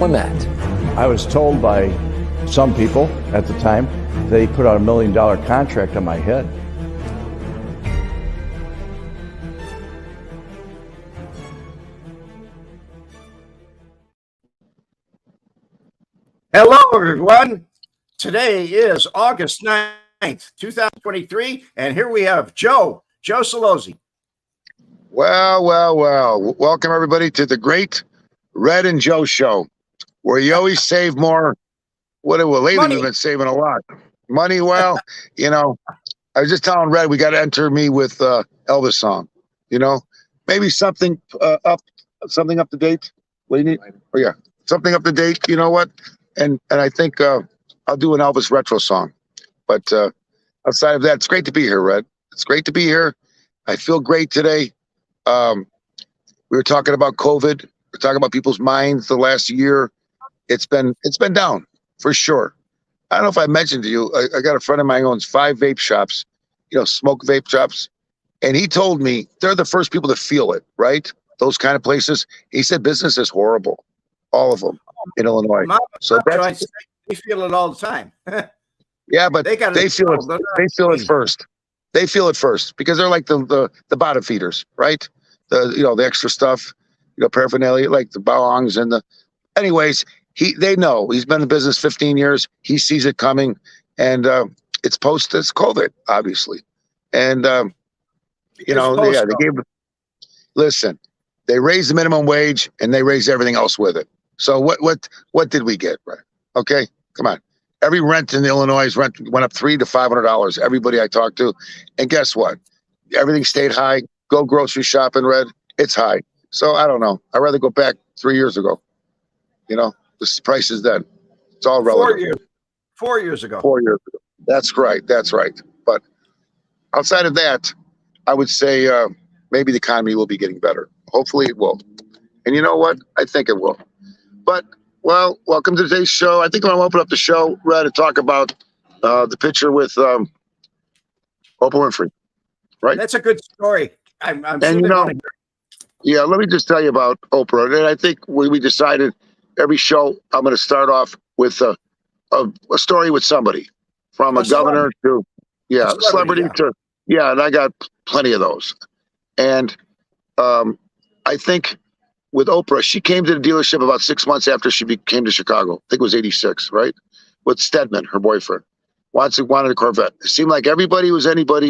Wemette. I was told by some people at the time that he put out $1 million contract on my head. Hello, everyone. Today is August 9th, 2023, and here we have Joe Celozzi. Well. Welcome, everybody, to the great Red and Joe show, where you always save more. Lately, Money. we've been saving a lot. Money, well, I was just telling Red we got to enter me with Elvis song. Maybe something up to date. What do you need? Oh, yeah. Something up to date. You know what? And I think I'll do an Elvis retro song. But outside of that, it's great to be here, Red. It's great to be here. I feel great today. We were talking about COVID. We're talking about people's minds the last year. It's been down for sure. I don't know if I mentioned to you, I got a friend of mine who owns 5 vape shops, smoke vape shops. And he told me they're the first people to feel it, right? Those kind of places. He said business is horrible. All of them in Illinois. They feel it all the time. Yeah, but they feel it. They feel it first. They feel it first because they're like the bottom feeders, right? The extra stuff, paraphernalia, like the bongs and the. Anyways, they know he's been in business 15 years. He sees it coming, and it's COVID, obviously, and they gave. Listen, they raised the minimum wage and they raised everything else with it. So what did we get? Right? Okay, come on. Every rent in Illinois went up $300 to $500. Everybody I talked to, and guess what? Everything stayed high. Go grocery shopping, Red. It's high. So I don't know. I'd rather go back 3 years ago. The price is then. It's all relative. 4 years ago. 4 years ago. That's right. But outside of that, I would say maybe the economy will be getting better. Hopefully it will. And you know what? I think it will. But, well, welcome to today's show. I think I'm going to open up the show, Red, to talk about the picture with Oprah Winfrey. Right? That's a good story. I'm sure yeah, let me just tell you about Oprah. And I think we decided every show I'm going to start off with a story with somebody, from a governor to, celebrity to, and I got plenty of those. And I think with Oprah, she came to the dealership about 6 months after she came to Chicago. I think it was 86, right? With Stedman, her boyfriend. Wanted a Corvette. It seemed like anybody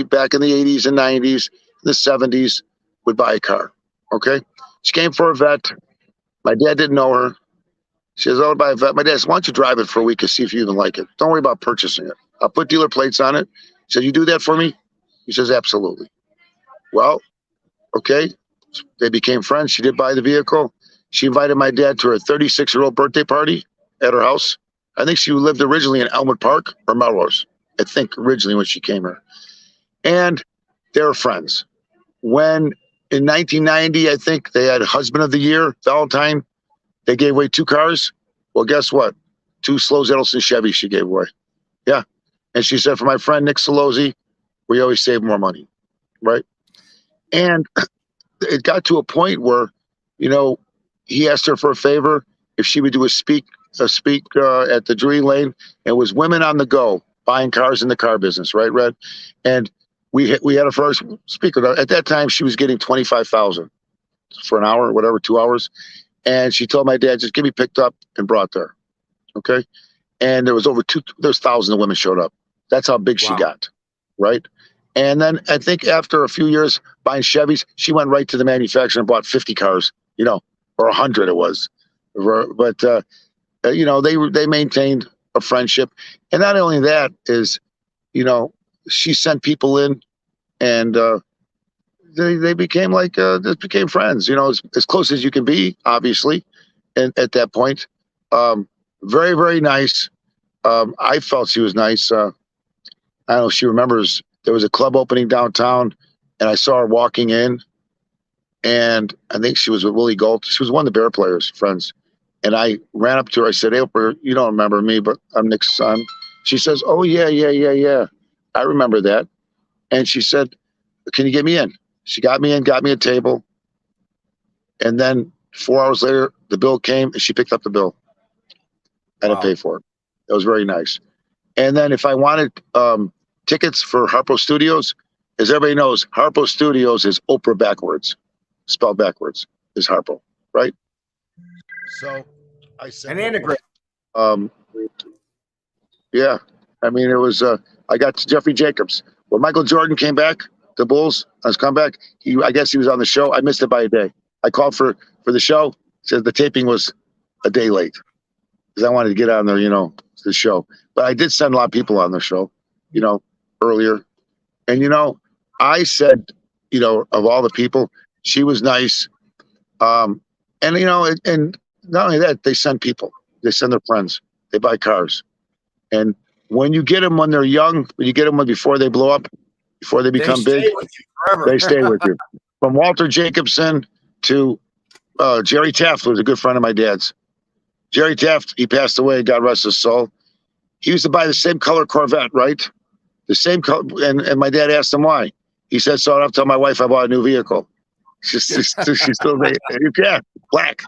back in the 80s and 90s, the 70s, would buy a car. Okay? She came for a vet. My dad didn't know her. She says, "Oh, buy a vet." My dad said, "Why don't you drive it for a week and see if you even like it? Don't worry about purchasing it. I'll put dealer plates on it." He said, "You do that for me?" He says, "Absolutely." Well, okay. They became friends. She did buy the vehicle. She invited my dad to her 36-year-old birthday party at her house. I think she lived originally in Elmwood Park or Melrose. I think originally when she came here. And they were friends. When in 1990, I think they had Husband of the Year, Valentine. They gave away 2 cars. Well, guess what? 2 Celozzi Ettleson Chevys she gave away. Yeah. And she said, for my friend Nick Celozzi, we always save more money. Right. And it got to a point where, he asked her for a favor if she would do a speak at the Drury Lane. It was women on the go, buying cars in the car business, right, Red? And we had a first speaker. At that time, she was getting $25,000 for an hour, whatever, 2 hours. And she told my dad, just get me picked up and brought there. Okay. And there was there's thousands of women showed up. That's how big she got. Right. And then I think after a few years buying Chevys, she went right to the manufacturer and bought 50 cars, or 100 it was. But, they maintained a friendship. And not only that is, she sent people in and they became just became friends, as close as you can be, obviously. And at that point, very, very nice. I felt she was nice. I don't know if she remembers, there was a club opening downtown and I saw her walking in, and I think she was with Willie Galt. She was one of the Bear players, friends. And I ran up to her. I said, "Hey, Oprah, you don't remember me, but I'm Nick's son." She says, "Oh, yeah. I remember that." And she said, "Can you get me in?" She got me in, got me a table. And then 4 hours later, the bill came and she picked up the bill. I didn't pay for it. It was very nice. And then if I wanted tickets for Harpo Studios, as everybody knows, Harpo Studios is Oprah backwards, spelled backwards is Harpo, right? So I said An anagram. Yeah, I mean, it was. I got Jeffrey Jacobs when Michael Jordan came back, the Bulls on his comeback. I guess he was on the show. I missed it by a day. I called for the show. Said the taping was a day late because I wanted to get on there, the show. But I did send a lot of people on the show, earlier. And I said, of all the people, she was nice. And and not only that, they send people. They send their friends. They buy cars. And when you get them when they're young, when you get them before they blow up, before they become big, they stay with you. From Walter Jacobson to Jerry Taft was a good friend of my dad's. Jerry Taft, he passed away, God rest his soul. He used to buy the same color Corvette, right? The same color. And my dad asked him why. He said, so I don't have to tell my wife I bought a new vehicle. She's still there. Yeah, black,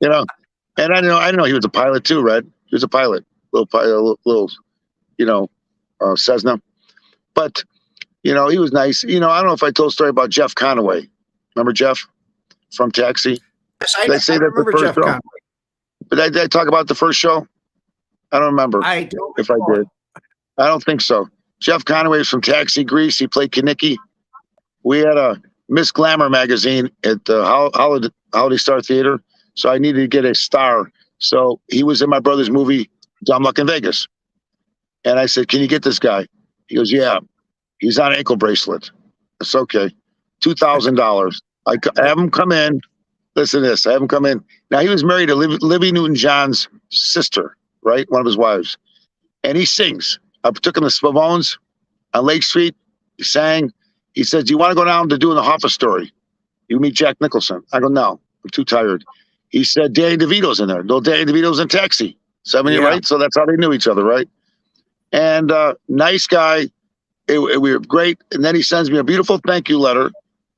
And I know he was a pilot too, Red. He was a pilot, little Cessna. But, he was nice. I don't know if I told a story about Jeff Conaway. Remember Jeff from Taxi? Yes, I remember Jeff Conaway. But did I talk about the first show? I don't remember. I don't if I did. I don't think so. Jeff Conaway was from Taxi, Grease. He played Kinnicky. We had a Miss Glamour magazine at the Holiday Star Theater. So I needed to get a star. So he was in my brother's movie, Dumb Luck in Vegas. And I said, can you get this guy? He goes, yeah. He's on an ankle bracelet. It's okay. $2,000. I have him come in. Listen to this. I have him come in. Now, he was married to Livy Newton-John's sister, right? One of his wives. And he sings. I took him to Spavone's on Lake Street. He sang. He said, do you want to go down to doing the Hoffa story? You meet Jack Nicholson. I go, no. I'm too tired. He said, Danny DeVito's in there. No, Danny DeVito's in Taxi. 70, right? So that's how they knew each other, right? And nice guy. We were great. And then he sends me a beautiful thank you letter.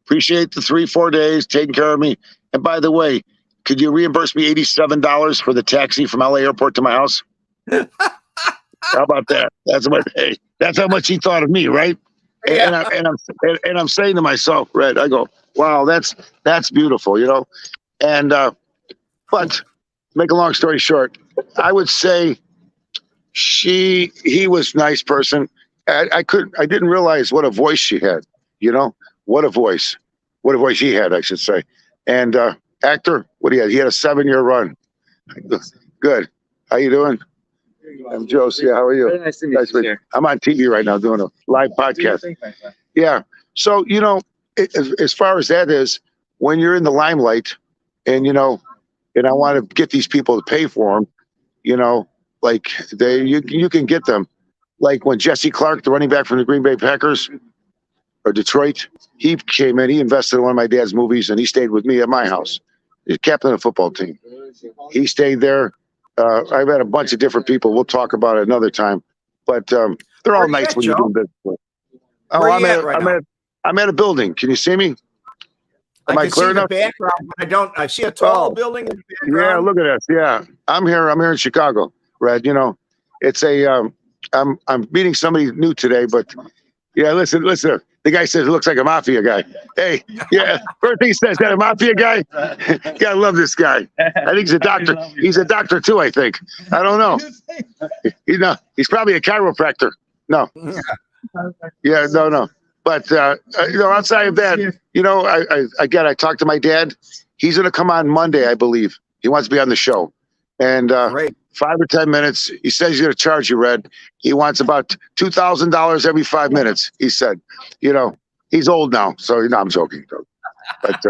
Appreciate the 3-4 days taking care of me. And by the way, could you reimburse me $87 for the taxi from LA Airport to my house? How about that? That's how much he thought of me, right? Yeah. And I'm saying to myself, Red, I go, wow, that's beautiful, And but make a long story short, I would say he was a nice person. I didn't realize what a voice she had, what a voice he had, I should say. And actor, what he had a 7-year run. Good. How you doing? I'm Joe. Yeah, how are you? Very nice to meet you. I'm on TV right now doing a live podcast. Yeah. So, as far as that is, when you're in the limelight and, and I want to get these people to pay for them, like you can get them. Like when Jesse Clark, the running back from the Green Bay Packers or Detroit, he came in, he invested in one of my dad's movies and he stayed with me at my house. He's captain of the football team. He stayed there. I've had a bunch of different people. We'll talk about it another time, but they're all nice when you're doing business with. Oh, I'm at a building. Can you see me? Am I clear enough? The background, but I see a tall building in the background. Yeah, look at this. Yeah, I'm here in Chicago, Red. It's a I'm meeting somebody new today, but yeah, listen. The guy says it looks like a mafia guy. Hey, yeah, first thing he says, that a mafia guy? Gotta love this guy. I think he's a doctor. He's a doctor too, I think. I don't know. He's probably a chiropractor. No. Yeah, no. But outside of that, I talked to my dad. He's gonna come on Monday, I believe. He wants to be on the show. And 5 or 10 minutes. He says he's going to charge you, Red. He wants about $2,000 every 5 minutes. He said, he's old now, so I'm joking. But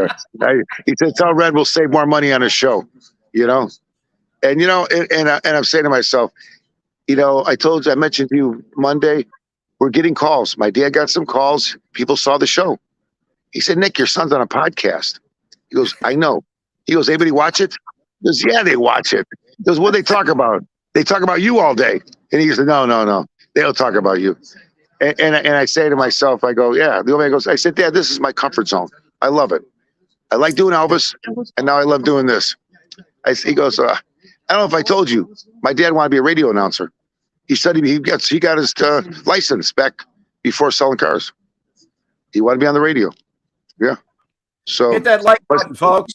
he said, tell Red we'll save more money on his show. And I'm saying to myself, I mentioned to you Monday, we're getting calls. My dad got some calls. People saw the show. He said, Nick, your son's on a podcast. He goes, I know. He goes, anybody watch it? He goes, yeah, they watch it. He goes, what do they talk about? They talk about you all day. And he goes, no. They don't talk about you. And I say to myself, I go, yeah. The old man goes, I said, Dad, this is my comfort zone. I love it. I like doing Elvis, and now I love doing this. He goes, I don't know if I told you, my dad wanted to be a radio announcer. He said he got his license back before selling cars. He wanted to be on the radio. Yeah. So Hit that like button, folks.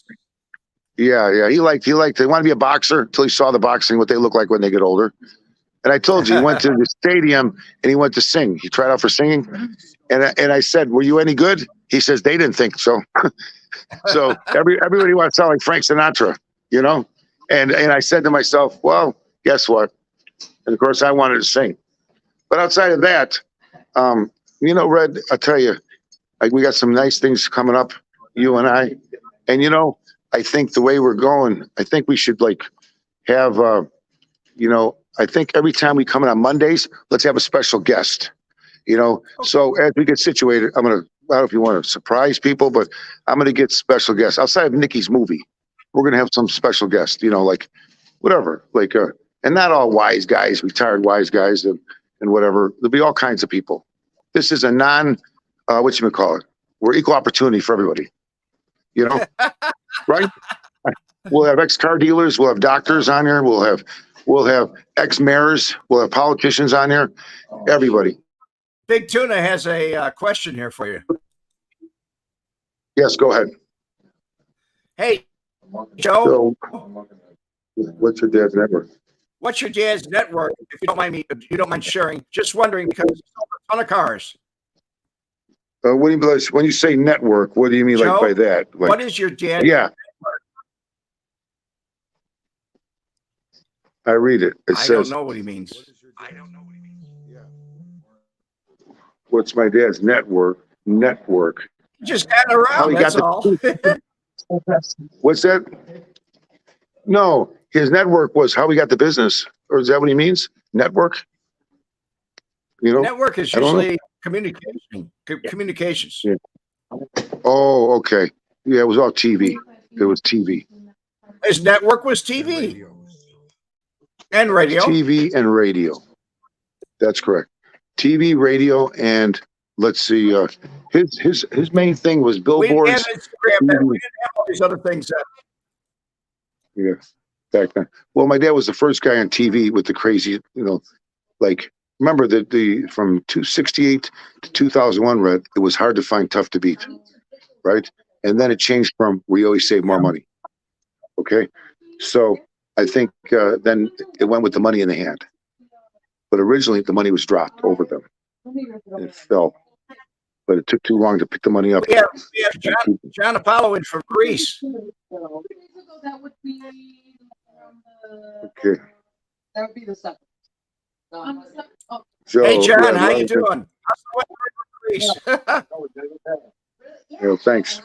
yeah. He wanted to be a boxer until he saw the boxing, what they look like when they get older. And I told you, he went to the stadium and he went to sing. He tried out for singing. And I said, were you any good? He says, they didn't think so. So everybody wants to sound like Frank Sinatra, you know? And I said to myself, well, guess what? And of course I wanted to sing. But outside of that, you know, Red, I'll tell you, like, we got some nice things coming up, you and I. And, you know, I think the way we're going, I think we should like have, you know, I think every time we come in on Mondays, let's have a special guest, you know? So as we get situated, I don't know if you want to surprise people, but I'm going to get special guests outside of Nikki's movie. We're going to have some special guests, you know, like whatever, like, and not all wise guys, retired wise guys and whatever. There'll be all kinds of people. This is a whatchamacallit. We're equal opportunity for everybody, you know, right? We'll have ex-car dealers. We'll have doctors on here. We'll have ex-mayors. We'll have politicians on here. Everybody. Big Tuna has a question here for you. Yes, go ahead. Hey, Joe. So, what's your dad's network? What's your dad's network? If you don't mind sharing. Just wondering, because there's a ton of cars. What do you mean when you say network? What do you mean, Joe, like, by that? Like, what is your dad's yeah. network? I read it. It I says, don't know what he means. I don't know what he means. Yeah. What's my dad's network? Network. Just got around. That's all. What's that? No, his network was how he got the business, or is that what he means? Network. You know, Network is usually communication. Communications. Yeah. Oh, okay. Yeah, it was all TV. It was TV. His network was TV and radio. TV and radio. That's correct. TV, radio, and let's see. His main thing was billboards. We didn't have Instagram then. We didn't have all these other things. Yeah, back then. Well, my dad was the first guy on TV with the crazy, you know, like, remember the from 268 to 2001, Red, it was hard to find, tough to beat, right? And then it changed from we always save more money. Okay, so I think then it went with the money in the hand, but originally the money was dropped over them. And it fell, but it took too long to pick the money up. Yeah, John Apollo from Greece. Okay. That would be the second. So, hey, John, yeah, how you doing? How's the weather in Greece? You know, thanks.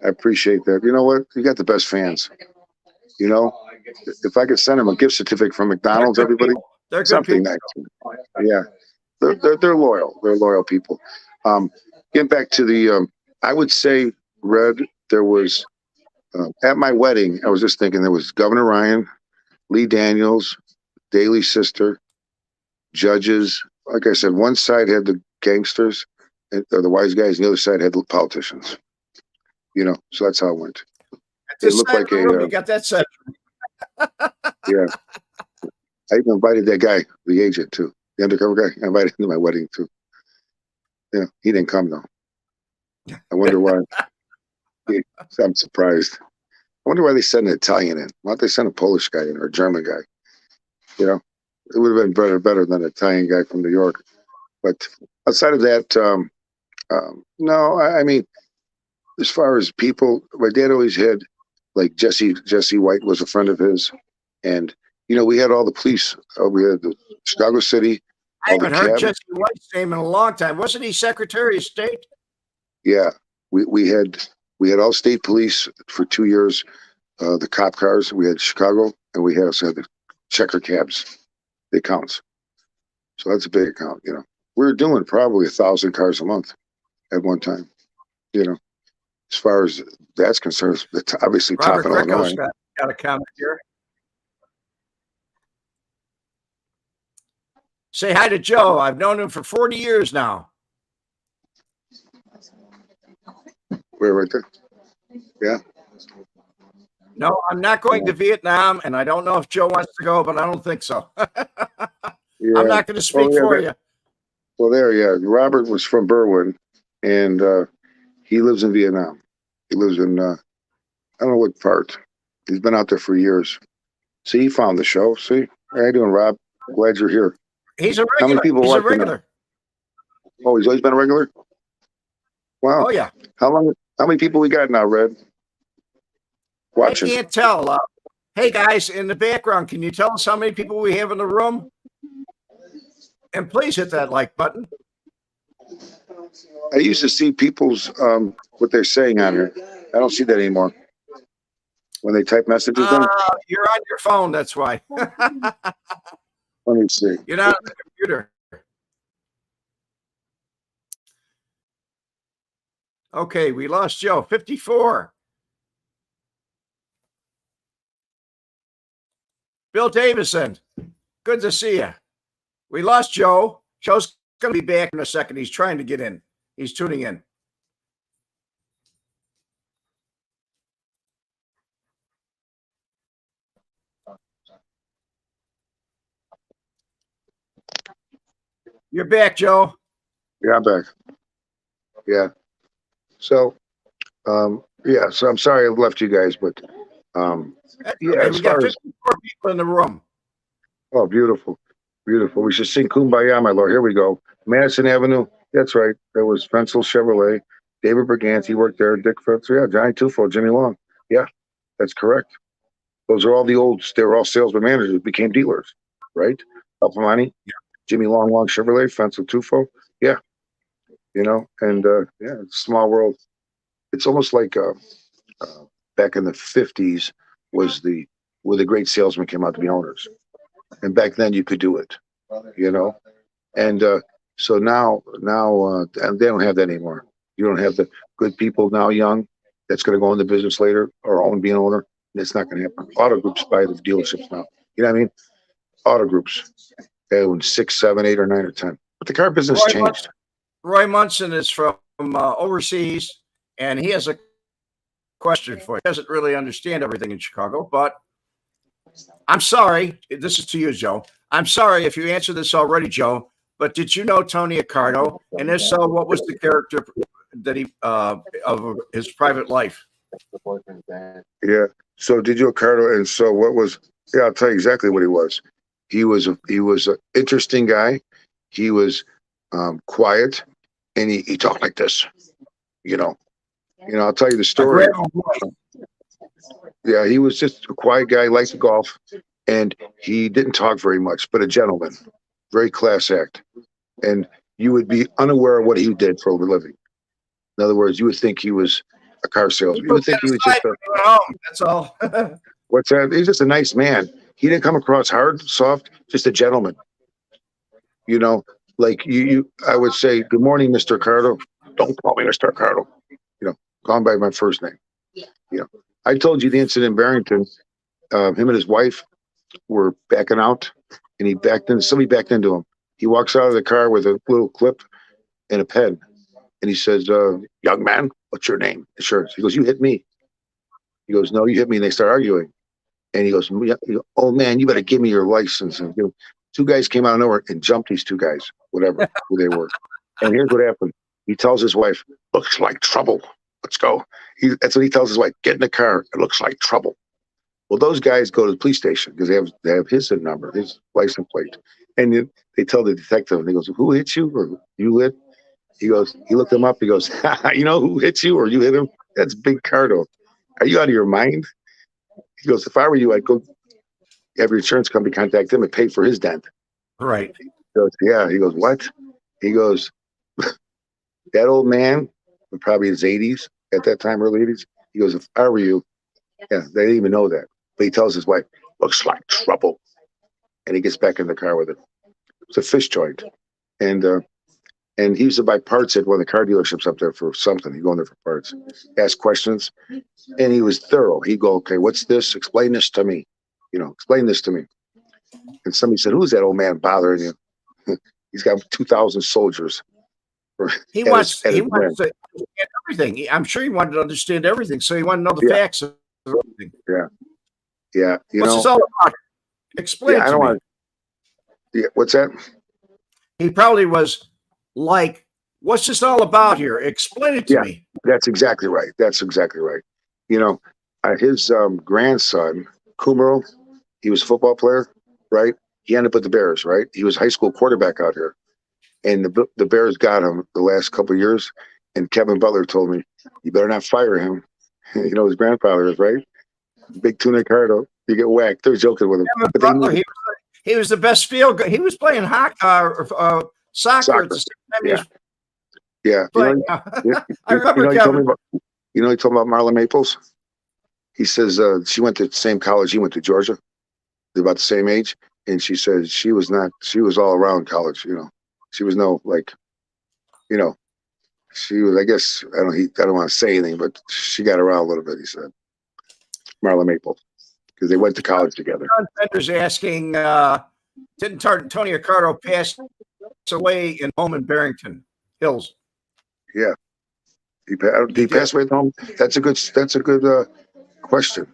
I appreciate that. You know what? You got the best fans. You know, if I could send them a gift certificate from McDonald's, everybody, They're good something people. nice. Yeah, they're loyal. They're loyal people. Getting back to the, I would say, Red, there was at my wedding. I was just thinking there was Governor Ryan, Lee Daniels, Daley's sister, judges. Like I said, one side had the gangsters, or the wise guys, and the other side had the politicians. You know, so that's how it went. It looked like you got that set. Yeah. I even invited that guy, the agent, too. The undercover guy. I invited him to my wedding, too. Yeah, he didn't come, though. I wonder why. I'm surprised. I wonder why they sent an Italian in. Why don't they send a Polish guy in or a German guy? You know, it would have been better than an Italian guy from New York. But outside of that, no, I mean, as far as people, my dad always had, like, Jesse White was a friend of his. And, you know, we had all the police. We had the Chicago City. I haven't heard Jesse White's name in a long time. Wasn't he Secretary of State? Yeah, we had all state police for 2 years. The cop cars. We had Chicago, and we also had the checker cabs. The accounts. So that's a big account. You know, we were doing probably 1,000 cars a month at one time. You know, as far as that's concerned, it's obviously Robert top in Illinois. Got a comment here. Say hi to Joe. I've known him for 40 years now. We're right there. Yeah. No, I'm not going to Vietnam, and I don't know if Joe wants to go, but I don't think so. I'm Yeah. not going to speak for you. Well, there, yeah. Robert was from Berwyn, and he lives in Vietnam. He lives in I don't know what part. He's been out there for years. See, he found the show. See, how you doing, Rob? Glad you're here. He's a How many regular. people He's a watching regular. him? Oh, he's always been a regular. Wow. Oh yeah. How long? How many people we got now, Red? Watching. I can't tell. Hey guys, in the background, can you tell us how many people we have in the room? And please hit that like button. I used to see people's what they're saying on here. I don't see that anymore. When they type messages in. You're on your phone, that's why. Let me see. You're not on the computer. Okay, we lost Joe. 54. Bill Davison, good to see you. We lost Joe. Joe's going to be back in a second. He's trying to get in. He's tuning in. You're back, Joe. Yeah, I'm back. Yeah. So, yeah. So I'm sorry I left you guys, but yeah. Okay, As we got far as 54 people in the room. oh, beautiful, beautiful. We should sing "Kumbaya, My Lord." Here we go. Madison Avenue. That's right. There was Fensel Chevrolet. David Berganti worked there. Dick Fritz. Yeah, Johnny Tufo, Jimmy Long. Yeah, that's correct. Those are all the old. They were all salesman managers who became dealers, right? Alpamani, Yeah. Jimmy Long, Chevrolet, Fensel Tufo. Yeah, you know, and yeah, it's a small world. It's almost like back in the 50s was the where the great salesmen came out to be owners, and back then you could do it, you know, and so now and they don't have that anymore. You don't have the good people now, young, that's going to go into business later or be an owner. It's not going to happen. Auto groups buy the dealerships now. You know what I mean? Auto groups, they own 6, 7, 8, or 9 or 10. But the car business changed. Roy Munson is from overseas, and he has a question for you. He doesn't really understand everything in Chicago, but I'm sorry. This is to you, Joe. I'm sorry if you answered this already, Joe, but did you know Tony Accardo? And if so, what was the character that he of his private life? Yeah. So did you Accardo? And so what was? Yeah, I'll tell you exactly what he was. He was an interesting guy. He was quiet, and he talked like this. You know. I'll tell you the story. Yeah, he was just a quiet guy, liked to golf, and he didn't talk very much, but a gentleman, very class act. And you would be unaware of what he did for a living. In other words, you would think he was a car salesman. You would think he was just that's all. what's that? He's just a nice man. He didn't come across hard, soft, just a gentleman. You know, like I would say, "Good morning, Mr. Accardo." Don't call me Mr. Accardo. Call him by my first name. I told you the incident in Barrington. Him and his wife were backing out, and he backed in. Somebody backed into him. He walks out of the car with a little clip and a pen, and he says, "Young man, what's your name?" Insurance. He goes, "You hit me." He goes, "No, you hit me." And they start arguing, and he goes, "Oh man, you better give me your license." And two guys came out of nowhere and jumped these two guys, whatever who they were. And here's what happened. He tells his wife, "Looks like trouble. Let's go." That's what he tells his wife. "Get in the car. It looks like trouble." Well, those guys go to the police station because they have his number, his license plate, and they tell the detective. And he goes, "Who hit you, or you hit?" He goes, he looked him up. He goes, "You know who hit you, or you hit him? That's Big Cardo. Are you out of your mind?" He goes, "If I were you, I'd go have your insurance company contact him and pay for his dent." Right. He goes, "Yeah." He goes, "What?" He goes, "That old man, probably his 80s at that time, early 80s. He goes, if I were you," yeah, they didn't even know that. But he tells his wife, "Looks like trouble." And he gets back in the car with it. It's a fish joint. And he used to buy parts at one of the car dealerships up there for something. He'd go in there for parts, ask questions. And he was thorough. He'd go, "Okay, what's this? Explain this to me. Explain this to me." And somebody said, "Who's that old man bothering you?" He's got 2,000 soldiers. He wants to understand everything. I'm sure he wanted to understand everything. So he wanted to know the facts of everything. Yeah. Yeah. You What's know, this all about? Explain yeah, it I to don't me. want to, yeah, what's that? He probably was like, "What's this all about here? Explain it to Yeah, me." that's exactly right. That's exactly right. You know, his grandson, Kumaro, he was a football player, right? He ended up with the Bears, right? He was a high school quarterback out here. And the Bears got him the last couple of years. And Kevin Butler told me, you better not fire him. You know, his grandfather is, right? Big Tuna Cardo. You get whacked. They're joking with him. Kevin But they Butler, knew he was the best field guy. He was playing soccer at the soccer. same time he Yeah. was Yeah. playing. I You remember know, he told me Kevin. about, you know, he told me about Marla Maples. He says she went to the same college. He went to Georgia. They're about the same age. And she says she was all around college, you know. She was no, like, you know, she was, I guess, I don't want to say anything, but she got around a little bit, he said. Marla Maples. Because they went to college together. John Bender's asking, didn't Tony Accardo pass away in home in Barrington Hills? Yeah. Did he pass away at home? That's a good question.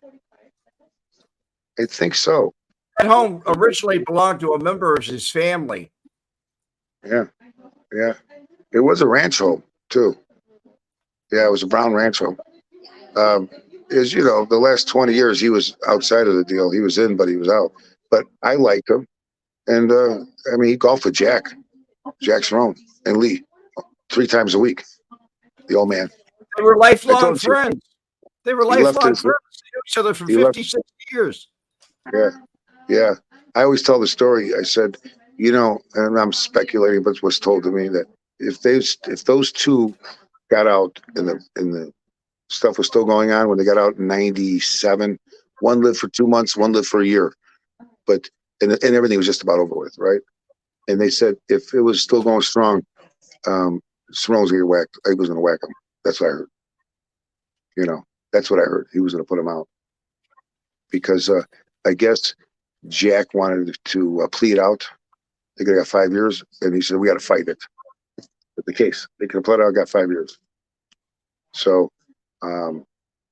I think so. That home originally belonged to a member of his family. Yeah. Yeah. It was a ranch home, too. Yeah, it was a brown ranch home. As you know, the last 20 years, he was outside of the deal. He was in, but he was out. But I liked him. And, I mean, he golfed with Jack Cerrone, and Lee 3 times a week. The old man. They were I lifelong told you, friends. They were he left lifelong his, friends. They knew each other for he left, 50, 60 years. yeah, yeah. I always tell the story. I said, you know, and I'm speculating, but what's told to me that if those two got out and the stuff was still going on when they got out in '97, one lived for 2 months, one lived for a year, but and everything was just about over with, right? And they said if it was still going strong, Cerrone was gonna get whacked. He was gonna whack him. That's what I heard. You know, that's what I heard. He was gonna put him out because I guess Jack wanted to plead out. They could have got 5 years, and he said we got to fight it. But the case they could have pled out, got 5 years. So,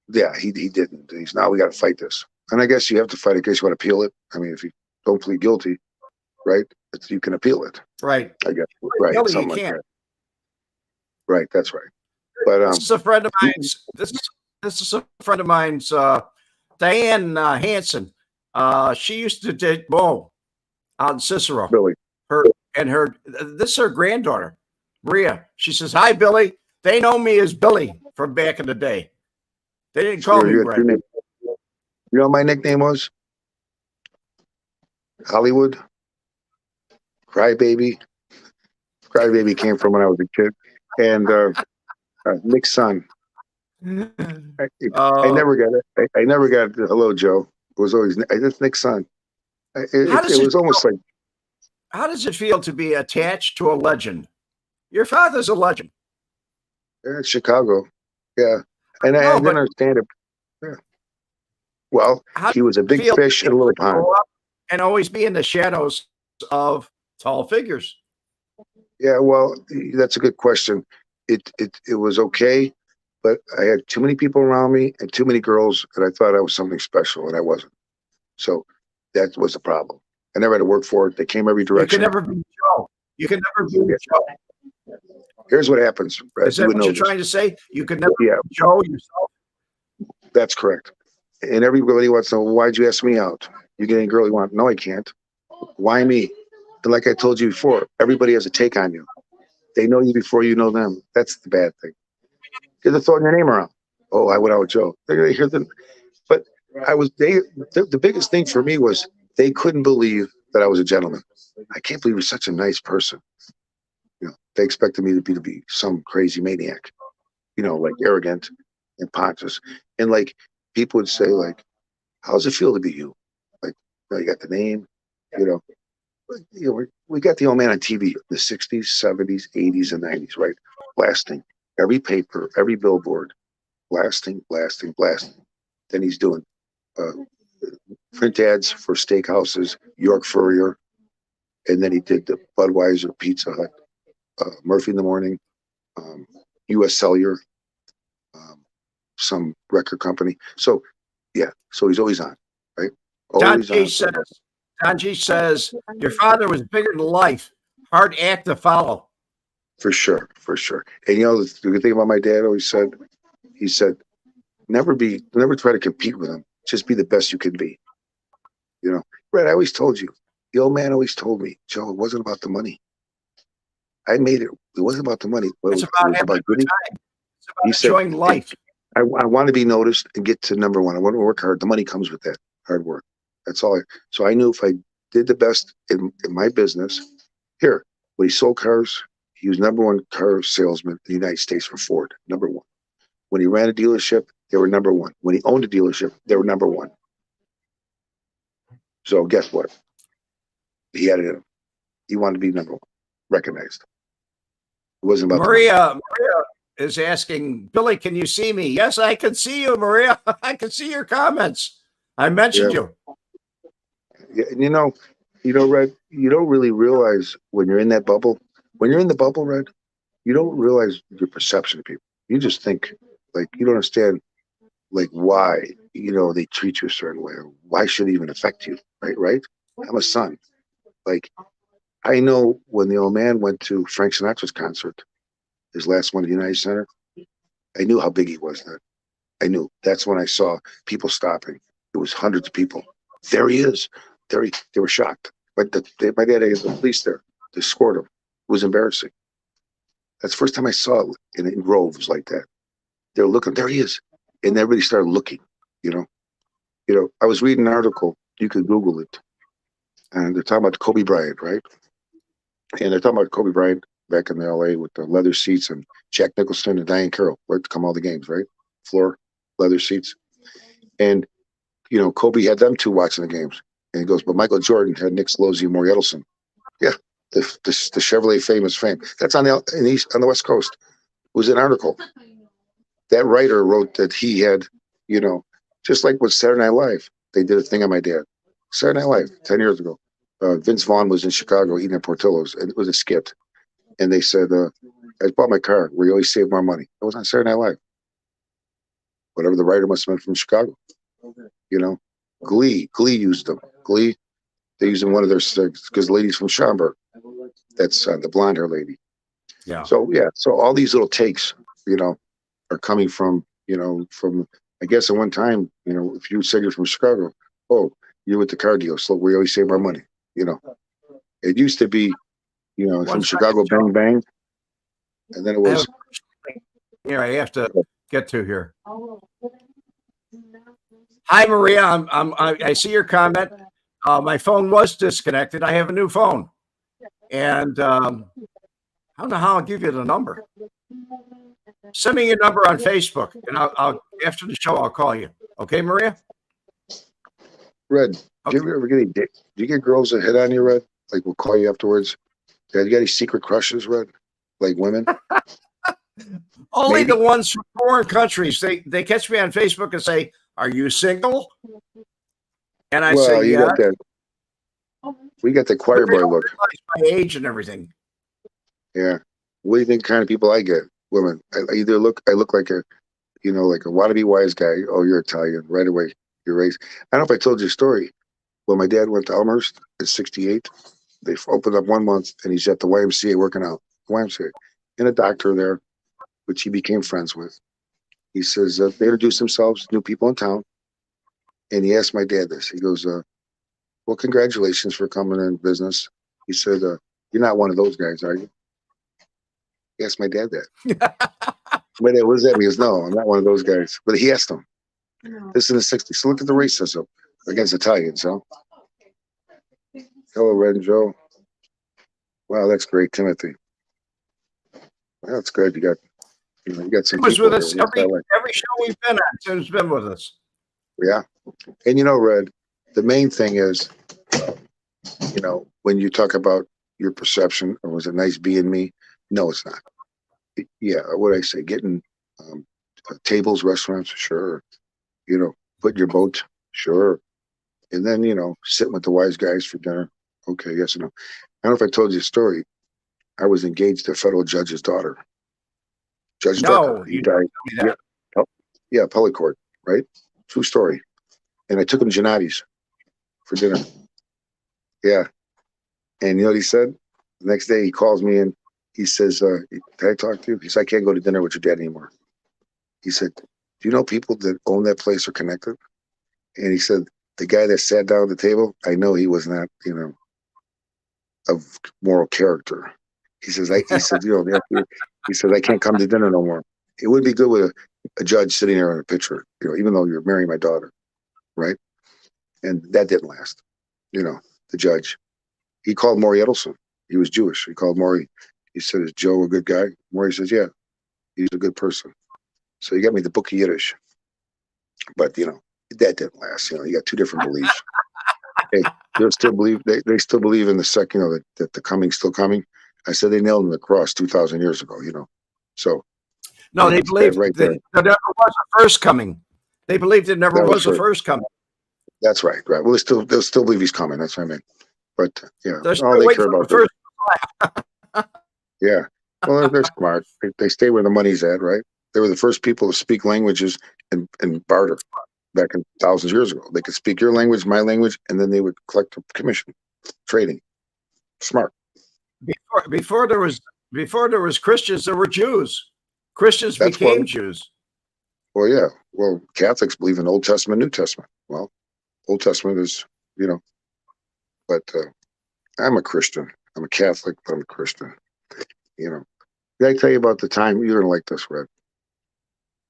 yeah, he didn't. He's now we got to fight this, and I guess you have to fight it in case you want to appeal it. I mean, if you don't plead guilty, right, you can appeal it. Right. I guess right, Guilty, something you like can't. that. Right, that's right. But This is a friend of mine's. This is a friend of mine's. Diane Hansen. She used to date Bo out in Cicero. Billy, This is her granddaughter, Maria. She says, "Hi, Billy. They know me as Billy from back in the day. They didn't call me Red." you know what my nickname was? Hollywood. Crybaby. Crybaby came from when I was a kid. And Nick's son. I never got it. I never got the hello, Joe. It was always it's Nick's son. It was almost like, how does it feel to be attached to a legend? Your father's a legend. it's Chicago. Yeah. And I didn't understand it. Yeah. Well, he was a big fish in a little pond. And always be in the shadows of tall figures. Yeah, well, that's a good question. It was okay, but I had too many people around me and too many girls, and I thought I was something special, and I wasn't. So that was the problem. I never had to work for it. They came every direction. You can never be Joe. You can never be Joe. Here's what happens. Brad. Is that what you're trying to say? You can never be Joe yourself? That's correct. And everybody wants to know, why'd you ask me out? You get any girl you want? No, I can't. Why me? And like I told you before, everybody has a take on you. They know you before you know them. That's the bad thing. They're throwing your name around. Oh, I went out with Joe. They're gonna hear them. But the biggest thing for me was they couldn't believe that I was a gentleman. I can't believe you're such a nice person. You know, they expected me to be some crazy maniac, you know, like arrogant and pompous. And like people would say, like, how's it feel to be you? Like, you know, you got the name, you know. We got the old man on TV in the 60s, 70s, 80s, and 90s, right? Blasting every paper, every billboard, blasting. Then he's doing print ads for steakhouses, York Furrier, and then he did the Budweiser, Pizza Hut, Murphy in the Morning, U.S. Cellular, some record company. So Yeah. So he's always on, right? Don Always G on. says, your father was bigger than life. Hard act to follow. For sure. For sure. And the good thing about my dad always said, he said, never try to compete with him. Just be the best you can be. Brett, I always told you, the old man always told me, Joe, it wasn't about the money. I made it. It wasn't about the money. But It's it about was having a about good getting. time. It's about He said, enjoying life. I want to be noticed and get to number one. I want to work hard. The money comes with that hard work. That's all. So I knew if I did the best in my business, when he sold cars, he was number one car salesman in the United States for Ford, number one. When he ran a dealership, they were number one. When he owned a dealership, they were number one. So guess what? He had it in him. He wanted to be number one, recognized. It wasn't about Maria is asking, Billy, can you see me? Yes, I can see you, Maria. I can see your comments. I mentioned you. Yeah, and Red, you don't really realize when you're in that bubble. When you're in the bubble, Red, you don't realize your perception of people. You just think like you don't understand like why they treat you a certain way or why should it even affect you, right? I'm a son. Like I know when the old man went to Frank Sinatra's concert, his last one at the United Center, I knew how big he was then. I knew. That's when I saw people stopping. It was hundreds of people. There he is. They were shocked. But my dad had the police there. They escorted him. It was embarrassing. That's the first time I saw it in groves like that. They were looking. There he is, and everybody started looking. You know. I was reading an article. You could Google it, and they're talking about Kobe Bryant, right? And they're talking about Kobe Bryant back in L.A. with the leather seats and Jack Nicholson and Diane Carroll, right, to come all the games, right? Floor, leather seats. And, Kobe had them two watching the games. And he goes, but Michael Jordan had Nick Celozzi and Maury Ettleson. Yeah, the Chevrolet famous fame. That's on the West Coast. It was an article. That writer wrote that he had, just like with Saturday Night Live, they did a thing on my dad. Saturday Night Live, 10 years ago. Vince Vaughn was in Chicago eating at Portillo's, and it was a skit. And they said, I bought my car where you always save more money. It was on Saturday Night Live. Whatever the writer must have been from Chicago. Glee used them. Glee, they used them one of their, because ladies from Schaumburg. That's the blonde hair lady. Yeah. So all these little takes, are coming from, I guess at one time, if you said you're from Chicago, oh, you're with the car deal, so we always save our money. It used to be, from Chicago, bang, bang. And then it was. Here, I have to get to here. Hi, Maria. I see your comment. My phone was disconnected. I have a new phone. And I don't know how I'll give you the number. Send me your number on Facebook, and I'll after the show, I'll call you. Okay, Maria? Red, do you ever get do you get girls that hit on you, Red? Like, we'll call you afterwards. Yeah, you got any secret crushes, Red? Like women? Only the ones from foreign countries. They catch me on Facebook and say, "Are you single?" And I say, "Yeah." Got that. We got the choir boy look. My age and everything. Yeah. What do you think kind of people I get? Women. I look like a, like a wannabe wise guy. Oh, you're Italian. Right away. You're race. I don't know if I told you a story. When my dad went to Elmhurst at 68, they opened up 1 month and he's at the YMCA working out. YMCA. And a doctor there, which he became friends with. He says, they introduced themselves, new people in town. And he asked my dad this. He goes, well, congratulations for coming in business. He said, you're not one of those guys, are you? He asked my dad that. My dad, what does that mean? He goes, no, I'm not one of those guys. But he asked him. This is in the 60s. So look at the racism against Italians, huh? Hello, Red and Joe. Wow, that's great, Timothy. Well, that's good. You got some. He was with us every show we've been on. Tim's been with us. Yeah, and Red, the main thing is, when you talk about your perception, or was it nice being me? No, it's not. Yeah, what I say, getting tables, restaurants, sure. Put your boat, sure. And then, sitting with the wise guys for dinner. Okay, yes or no. I don't know if I told you a story. I was engaged to a federal judge's daughter. Judge Decker. He died. Yeah, appellate court, right? True story. and I took him to Gennadi's for dinner. Yeah. And you know what he said? The next day he calls me and he says, can I talk to you? He said, I can't go to dinner with your dad anymore. He said, do you know people that own that place are connected? And he said, the guy that sat down at the table, I know he was not, of moral character. He says, he said, he said, I can't come to dinner no more. It would be good with a judge sitting there on a picture, even though you're marrying my daughter, right? And that didn't last. The judge. He called Maury Ettleson. He was Jewish. He called Maury. He said, is Joe a good guy? Maury says, yeah, he's a good person. So he got me the book of Yiddish. But, that didn't last. You got two different beliefs. Hey, they still believe in the second, that the coming's still coming. I said they nailed him to the cross 2,000 years ago, So no, they believed right that there never was a first coming. They believed it never was a first coming. That's right. Well, they'll still believe he's coming. That's what I mean. But yeah, They're all they care about first. Yeah. Well, they're smart. They stay where the money's at, right? They were the first people to speak languages and barter back in thousands of years ago. They could speak your language, my language, and then they would collect a commission, trading. Smart. Before there was Christians, there were Jews. Christians became Jews. Well, yeah. Well, Catholics believe in Old Testament, New Testament. Well, Old Testament is, but I'm a Christian. I'm a Catholic, but I'm a Christian. Did I tell you about the time? You're gonna like this, Red.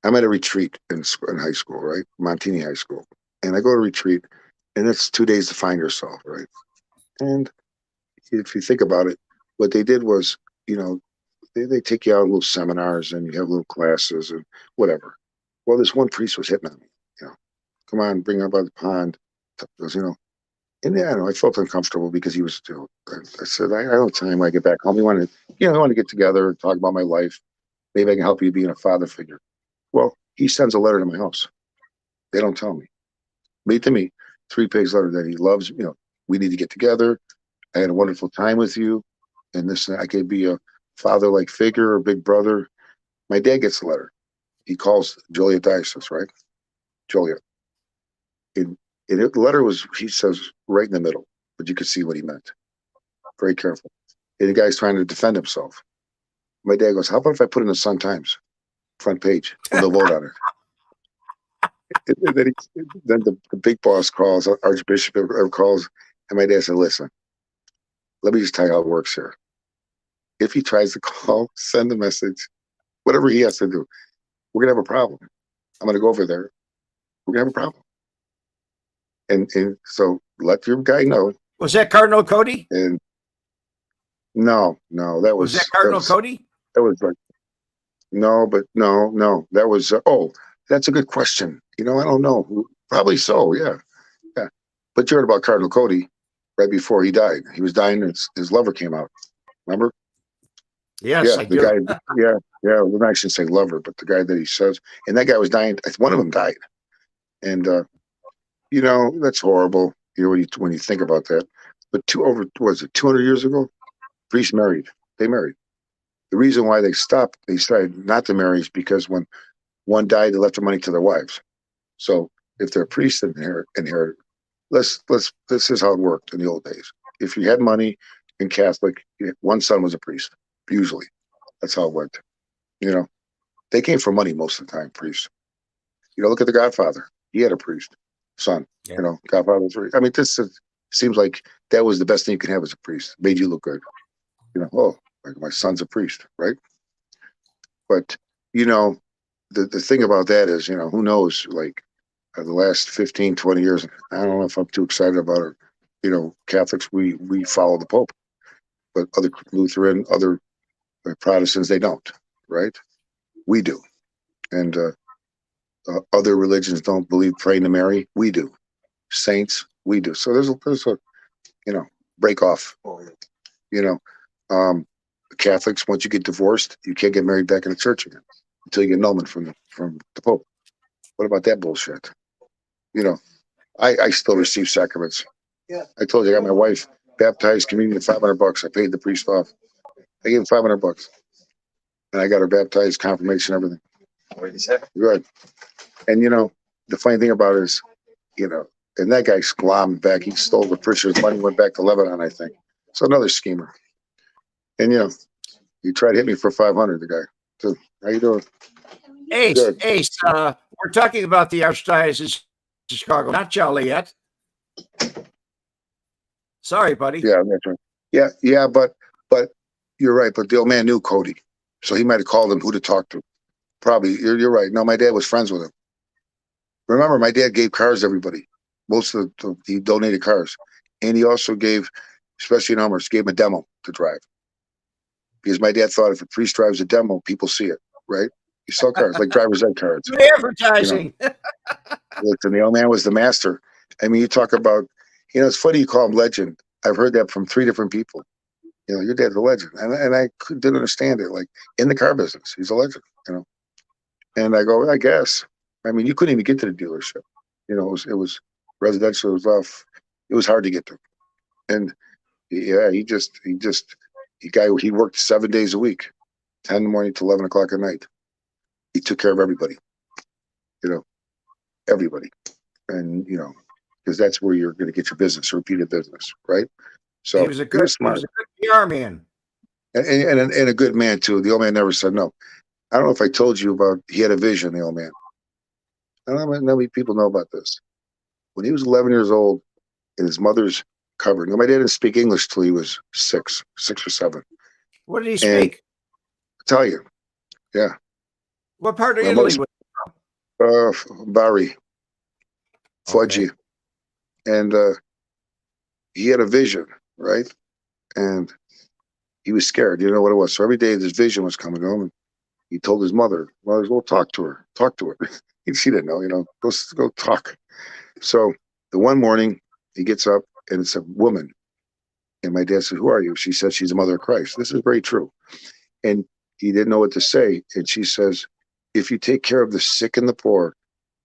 I'm at a retreat in high school, right? Montini High School, and I go to retreat, and it's 2 days to find yourself, right? And if you think about it, what they did was, they take you out on little seminars and you have little classes and whatever. Well, this one priest was hitting on me, come on, bring up by the pond, and yeah, I felt uncomfortable because he was still. I said, I don't have time when I get back home. I want to get together and talk about my life. Maybe I can help you being a father figure. Well, he sends a letter to my house. They don't tell me. Read to me, 3-page letter that he loves. We need to get together. I had a wonderful time with you, and this I could be a father-like figure or big brother. My dad gets the letter. He calls Joliet Diocese, right? Joliet. And the letter was, he says, right in the middle, but you could see what he meant. Very careful. And the guy's trying to defend himself. My dad goes, how about if I put it in the Sun Times, front page, and they'll vote on it. And then the big boss calls, Archbishop calls, and my dad said, listen, let me just tell you how it works here. If he tries to call, send a message, whatever he has to do, we're going to have a problem. I'm going to go over there. We're going to have a problem. And so let your guy know. Was that Cardinal Cody? And no, that was that Cardinal Cody? That was like, no, that was, that's a good question. I don't know. Probably so. Yeah. But you heard about Cardinal Cody right before he died. He was dying and his lover came out. Remember? Yes, yeah, I the do. guy, yeah. Well, I shouldn't say lover, but the guy that he says, and that guy was dying. One of them died. And, that's horrible. When you think about that. But 200 years ago, priests married. They married. The reason why they decided not to marry is because when one died, they left the money to their wives. So if they're priests inherit, this is how it worked in the old days. If you had money in Catholic, one son was a priest. Usually, that's how it went. They came for money most of the time. Priests. Look at the Godfather. He had a priest son. Yeah. Godfather was. I mean, seems like that was the best thing you could have as a priest. Made you look good. Like my son's a priest, right? But the thing about that is, who knows? Like the last 15, 20 years, I don't know if I'm too excited about it. Catholics, we follow the Pope, but other Lutheran, other Protestants, they don't, right? We do, and other religions don't believe praying to Mary. We do. Saints, we do. So there's a break off. Catholics, once you get divorced, you can't get married back in the church again until you get annulment from the Pope. What about that bullshit? I still receive sacraments. Yeah. I told you I got my wife baptized, communion, $500. I paid the priest off. I gave him $500, and I got her baptized, confirmation, everything. Good. And the funny thing about it is, you know, and that guy glommed back. He stole the Pritchard's money, went back to Lebanon, I think. So another schemer. And, you know, he tried to hit me for 500, the guy. So, how you doing? Good. Ace, we're talking about the Archdiocese of Chicago, not Joliet. Sorry, buddy. Yeah, that's right. Yeah, but you're right. But the old man knew Cody, so he might have called him who to talk to. Probably, you're right. No, my dad was friends with him. Remember, my dad gave cars to everybody. He donated cars, and he also gave, especially in Hummers, gave him a demo to drive. Because my dad thought if a priest drives a demo, people see it, right? You sell cars like driver's ed cards. Advertising. You know? Listen, the old man was the master. I mean, you talk about, you know, it's funny you call him legend. I've heard that from 3 different people. You know, your dad's a legend, and I didn't understand it. Like in the car business, he's a legend. You know, and I go, I guess. I mean, you couldn't even get to the dealership. You know, it was residential. It was off. It was hard to get to. And yeah, he worked 7 days a week, 10 in the morning to 11 o'clock at night. He took care of everybody. You know, everybody, and you know, because that's where you're going to get your business, repeated business, right? So he was a good PR man. And a good man too. The old man never said no. I don't know if I told you about, he had a vision, the old man. I don't know how many people know about this. When he was 11 years old in his mother's cupboard, my dad didn't speak English till he was 6 or 7. What did he speak? Italian. Yeah. What part of Italy was Bari. Foggia. Okay. And he had a vision, right? And he was scared. You know what it was. So every day this vision was coming to him. And he told his mother, well, talk to her. She didn't know, you know, go talk. So the one morning he gets up and it's a woman. And my dad said, who are you? She said, she's the mother of Christ. This is very true. And he didn't know what to say. And she says, if you take care of the sick and the poor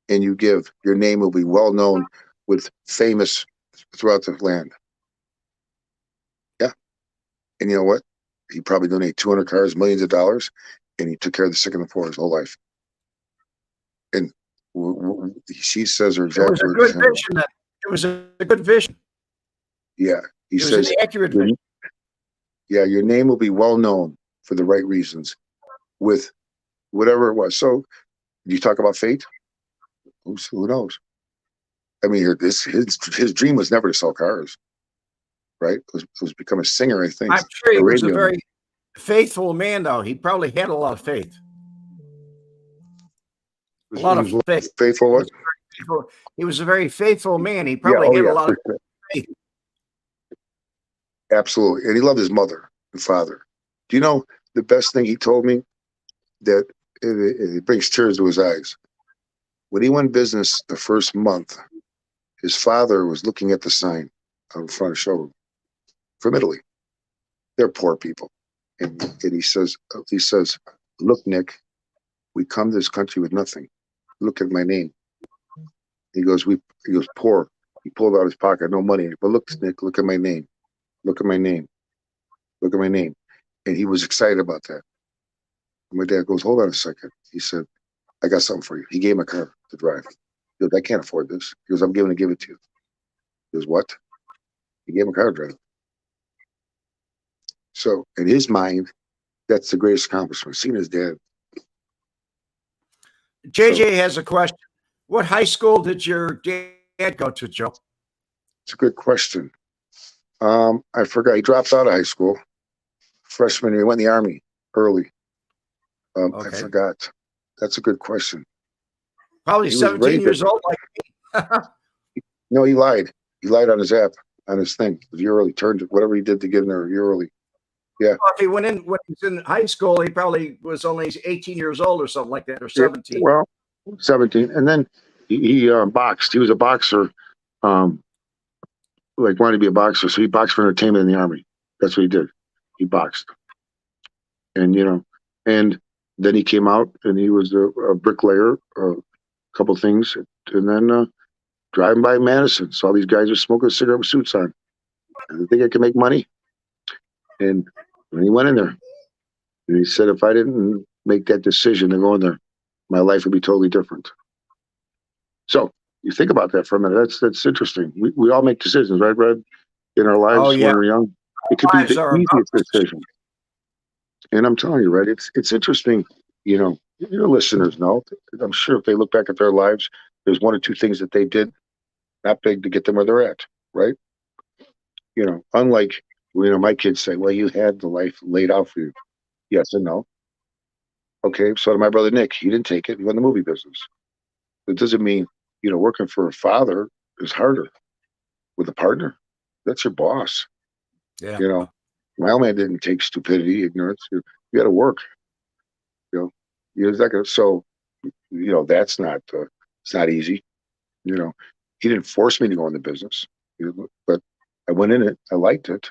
and you give, your name will be well known with famous throughout the land. Yeah. And you know what? He probably donated 200 cars, millions of dollars, and he took care of the sick and the poor his whole life. And she says her exact words. It was a good vision. It was a good vision. Yeah. He says, an accurate vision. Yeah, your name will be well known for the right reasons with whatever it was. So you talk about fate? Who knows? I mean, his dream was never to sell cars, right? It was become a singer, I think. I'm sure he was a very faithful man, though. He probably had a lot of faith. A lot of faith. Faithful what? He was a very faithful man. He probably had a lot of faith. Absolutely. And he loved his mother and father. Do you know the best thing he told me? That it brings tears to his eyes. When he went business the first month, his father was looking at the sign out in front of the showroom from Italy. They're poor people. And he says, look, Nick, we come to this country with nothing. Look at my name. He goes, poor. He pulled out his pocket, no money. But look, Nick, look at my name. Look at my name. Look at my name. And he was excited about that. And my dad goes, hold on a second. He said, I got something for you. He gave him a car to drive. He goes, I can't afford this. He goes, I'm going to give it to you. He goes, what? He gave him a car to drive. So in his mind, that's the greatest accomplishment. Seeing his dad. JJ has a question. What high school did your dad go to, Joe? It's a good question. I forgot. He dropped out of high school. Freshman year, he went in the Army early. Okay. I forgot. That's a good question. Probably 17 years old like me. No, he lied. He lied on his app, on his thing. A year early. Turned whatever he did to get in there a year early. Yeah. Well, if he went in when he was in high school, he probably was only 18 years old or something like that, or 17. Yeah, well, 17. And then he boxed. He was a boxer. Like wanted to be a boxer. So he boxed for entertainment in the Army. That's what he did. He boxed. And, you know, and then he came out and he was a bricklayer, a couple things. And then driving by Madison, saw these guys were smoking a cigarette with suits on. And I think I could make money. And when he went in there, and he said, if I didn't make that decision to go in there, my life would be totally different. So You think about that for a minute. That's interesting. We all make decisions, right, Red? In our Oh lives when yeah, we're young, it could be lives the are about easiest decision. And I'm telling you, Red, it's interesting. You know, your listeners know. I'm sure if they look back at their lives, there's one or two things that they did not big to get them where they're at, right? You know, unlike my kids say, "Well, you had the life laid out for you." Yes and no. Okay, so did my brother Nick. He didn't take it. He went in the movie business. That doesn't mean working for a father is harder. With a partner, that's your boss. yeah. You know, my old man didn't take stupidity, ignorance. You got to work. You know, it's not gonna, so that's not it's not easy. You know, he didn't force me to go in the business, but I went in it. I liked it.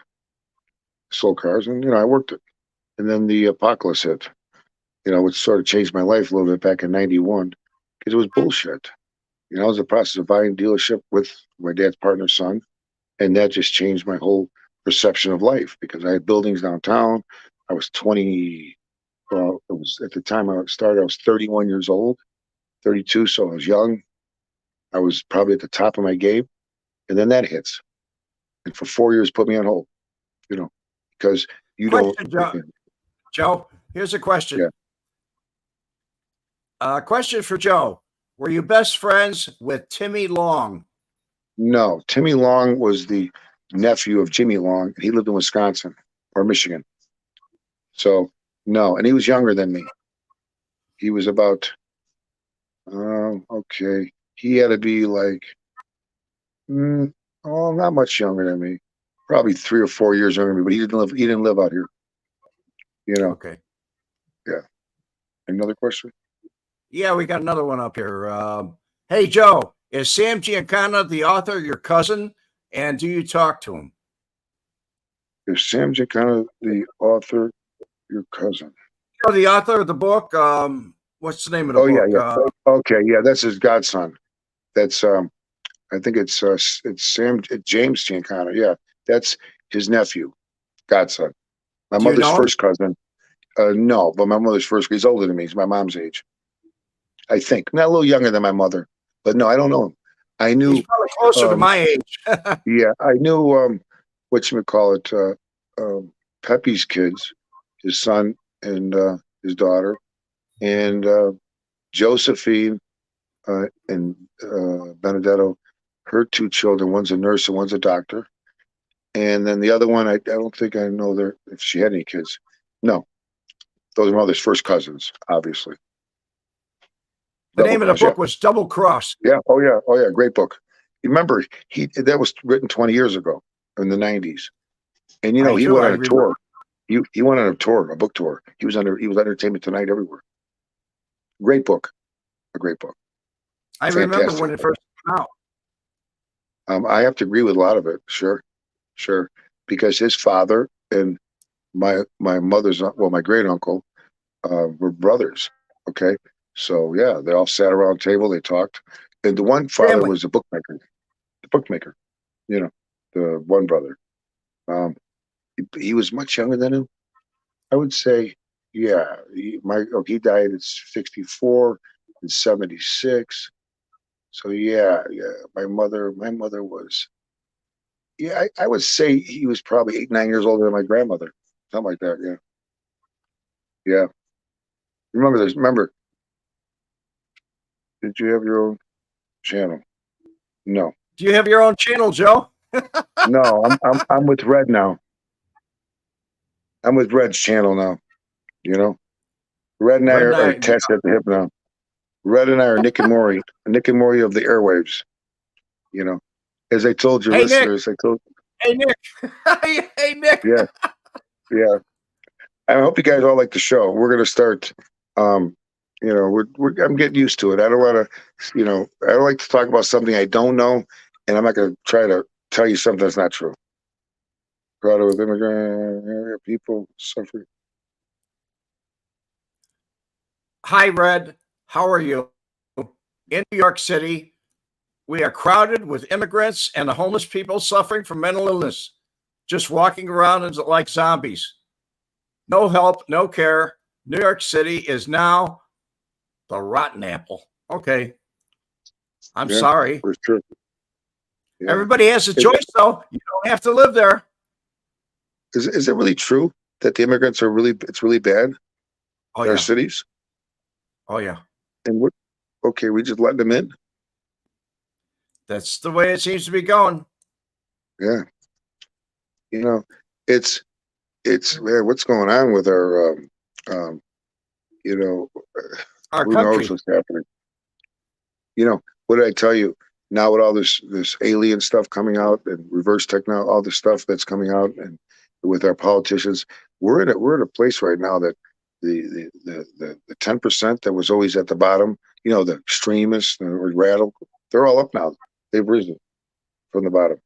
Sold cars, and I worked it. And then the apocalypse hit. Which sort of changed my life a little bit back in '91 because it was bullshit. I was in the process of buying a dealership with my dad's partner's son, and that just changed my whole perception of life because I had buildings downtown. I was 20. Well, it was at the time I started. I was 31 years old, 32, so I was young. I was probably at the top of my game, and then that hits, and for 4 years put me on hold. Because you don't. Question, Joe. Joe, here's a question. Yeah. Question for Joe. Were you best friends with Timmy Long? No, Timmy Long was the nephew of Jimmy Long. He lived in Wisconsin or Michigan. So no, and he was younger than me. He was about okay. He had to be like not much younger than me. Probably 3 or 4 years younger than me, but he didn't live out here. Okay. Yeah. Another question? Yeah, we got another one up here. Hey, Joe, is Sam Giancana, the author, your cousin? And do you talk to him? Is Sam Giancana the author, your cousin? The author of the book. What's the name of the Oh, book? yeah. Okay, yeah, that's his godson. That's I think it's James Giancana. Yeah, that's his nephew, godson. My Do you mother's know him? first cousin. No, but my mother's first. He's older than me. He's my mom's age. I think not a little younger than my mother, but no, I don't know him. I knew. He's probably closer to my age. Yeah, I knew. What you call it? Pepe's kids, his son and his daughter, and Josephine and Benedetto, her two children. One's a nurse and one's a doctor. And then the other one, I don't think I know if she had any kids. No, those are my mother's first cousins, obviously. The name of the book was Double Cross. Yeah. Oh yeah. Great book. You remember that was written 20 years ago in the '90s, and he went on a tour. He went on a tour, a book tour. He was Entertainment Tonight everywhere. Great book, a great book. I remember when it first came out. I have to agree with a lot of it. Sure, because his father and my mother's, well, my great uncle were brothers. Okay, so yeah, they all sat around a table, they talked, and the one father was a bookmaker. The bookmaker, the one brother. He was much younger than him. I would say, yeah. He died at 64 and 76. So yeah. My mother was. Yeah, I would say he was probably 8, 9 years older than my grandmother, something like that. Yeah. Remember this? Remember? Did you have your own channel? No. Do you have your own channel, Joe? No, I'm with Red now. I'm with Red's channel now. Red and I are attached at the hip now. Red and I are Nick and Maury of the airwaves. As I told your listeners, Hey Nick. Hey Nick. Yeah. I hope you guys all like the show. We're gonna start. I'm getting used to it. I don't want to, I don't like to talk about something I don't know, and I'm not gonna try to tell you something that's not true. Proud of immigrant people suffering. Hi, Red. How are you? In New York City, we are crowded with immigrants and the homeless people suffering from mental illness, just walking around like zombies. No help, no care. New York City is now the rotten apple. Okay. I'm Yeah, sorry. for sure. Yeah. Everybody has a choice, though. You don't have to live there. Is it really true that the immigrants are it's really bad Oh, in our yeah. cities? Oh, yeah. And what? Okay, we just letting them in? That's the way it seems to be going. Yeah. You know, it's man, what's going on with our um, you know, Our who knows country. what's happening? What did I tell you? Now with all this alien stuff coming out and reverse technology, all the stuff that's coming out, and with our politicians, we're in a place right now that the 10% that was always at the bottom, the extremists or radical, they're all up now. They've risen from the bottom.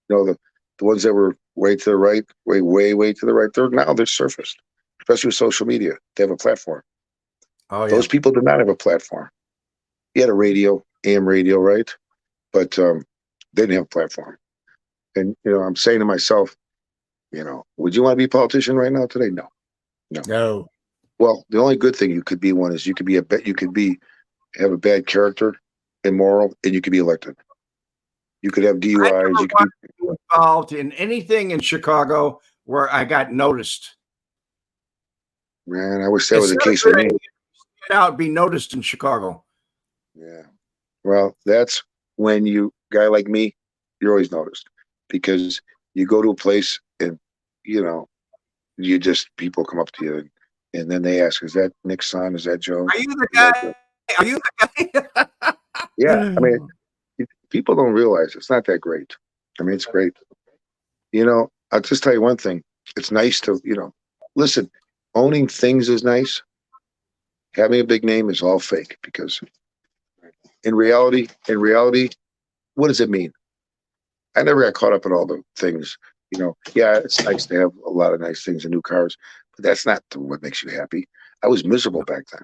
The ones that were way to the right, way to the right, they're surfaced, especially with social media. They have a platform. Oh, yeah. Those people did not have a platform. He had a radio, AM radio, right? But they didn't have a platform. And I'm saying to myself, would you want to be a politician right now today? No. No. Well, the only good thing you could be one is you could have a bad character, immoral, and you could be elected. You could have I DUIs. never You could wanted to be involved in anything in Chicago where I got noticed. man, I wish that was the It's not case for me. good to get out, be noticed in Chicago. Yeah. Well, that's when guy like me, you're always noticed because you go to a place and, people come up to you and then they ask, is that Nick's son? Is that Joe? Are you the Is that guy? Joe? Are you the guy? Yeah. I mean, people don't realize it's not that great. I mean, it's great. I'll just tell you one thing. It's nice to, listen, owning things is nice. Having a big name is all fake because in reality, what does it mean? I never got caught up in all the things. Yeah, it's nice to have a lot of nice things and new cars, but that's not what makes you happy. I was miserable back then.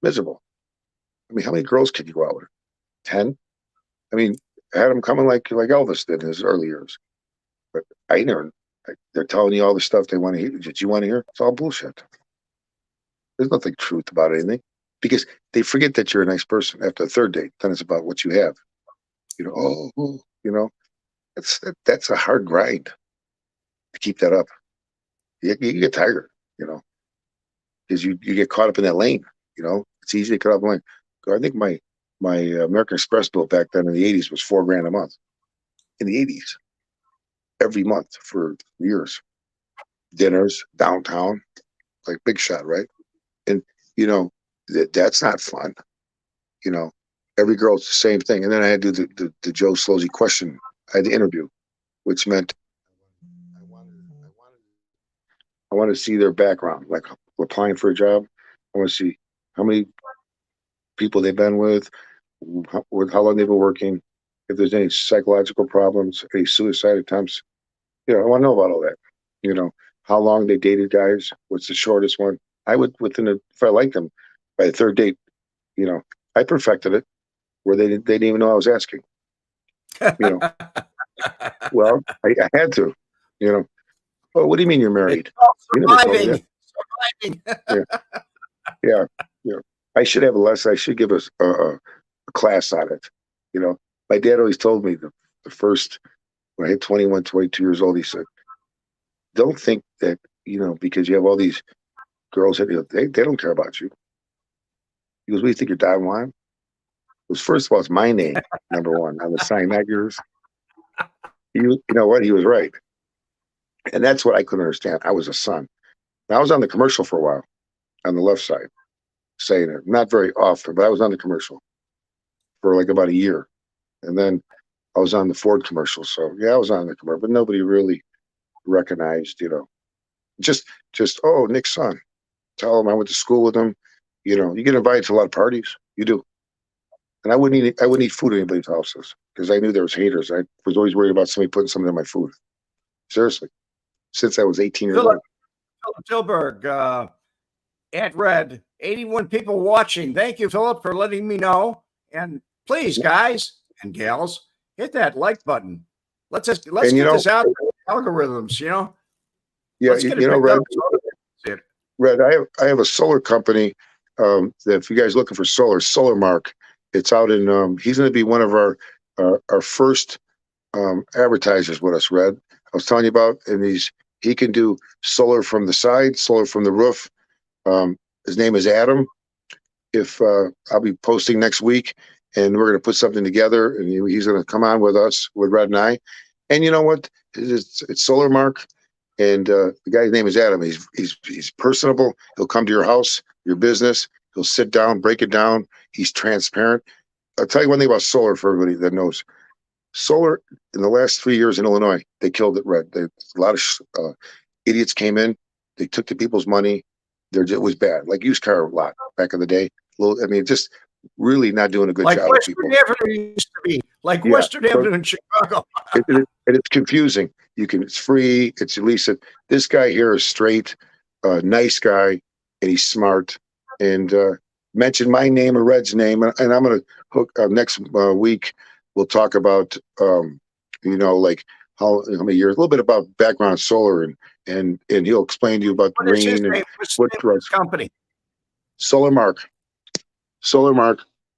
Miserable. I mean, how many girls can you go out with? 10? I mean, I had them coming like Elvis did in his early years. But they're telling you all the stuff they want to hear. Did you want to hear? It's all bullshit. There's nothing truth about anything because they forget that you're a nice person after the third date. Then it's about what you have. That's a hard grind to keep that up. You get tired, because you get caught up in that lane. It's easy to cut off the lane. I think my American Express bill back then in the 80s was $4,000 a month. In the 80s, every month for years, dinners downtown, like big shot, right? And that's not fun. Every girl's the same thing. And then I had to do the Jo Celozzi question. I had to interview, which meant I wanted to see their background, like applying for a job. I want to see how many people they've been with how long they've been working, if there's any psychological problems, any suicide attempts. I want to know about all that. How long they dated guys, what's the shortest one. I would, if I liked them, by the third date, I perfected it where they didn't even know I was asking. Well, I had to, Oh, what do you mean you're married? You never told me that. Surviving. Yeah. I should have a lesson. I should give us a class on it. My dad always told me the first, when I hit 21, 22 years old, he said, don't think that, because you have all these girls that they don't care about you. He goes, what do you think, you're Don Juan? It first of all, it's my name, number one, on the sign, not yours. You know what? He was right. And that's what I couldn't understand. I was a son. And I was on the commercial for a while, on the left side, saying it. Not very often, but I was on the commercial for like about a year. And then I was on the Ford commercial. So yeah, I was on the commercial, but nobody really recognized, just, oh, Nick's son. Tell him I went to school with him. You get invited to a lot of parties. You do. And I wouldn't eat food at anybody's houses because I knew there was haters. I was always worried about somebody putting something in my food. Seriously. Since I was 18 years old. Philip Tilburg, at Red, 81 people watching. Thank you, Philip, for letting me know. And please, guys and gals, hit that like button. Let's get this out of the algorithms, Yeah, let's get it picked Red, I have a solar company that if you guys are looking for Solar Mark, It's out in. He's going to be one of our first advertisers with us. Red, I was telling you about, and he can do solar from the side, solar from the roof. His name is Adam. If I'll be posting next week, and we're going to put something together, and he's going to come on with us, with Red and I. And you know what? It's Solar Mark, and the guy's name is Adam. He's personable. He'll come to your house, your business. He'll sit down, break it down. He's transparent. I'll tell you one thing about solar for everybody that knows. Solar in the last 3 years in Illinois, they killed it. Red. A lot of idiots came in. They took the people's money. It was bad, like used car a lot back in the day. Just really not doing a good like job. Western Avenue used to be, like Western Avenue in Chicago. And it's confusing. It's free. It's at least this guy here is straight, nice guy, and he's smart. And mention my name or Red's name, and I'm going to hook next week. We'll talk about like how many years, a little bit about background of solar, and he'll explain to you about What is his rain name? and What's the name of his company? Solar Mark,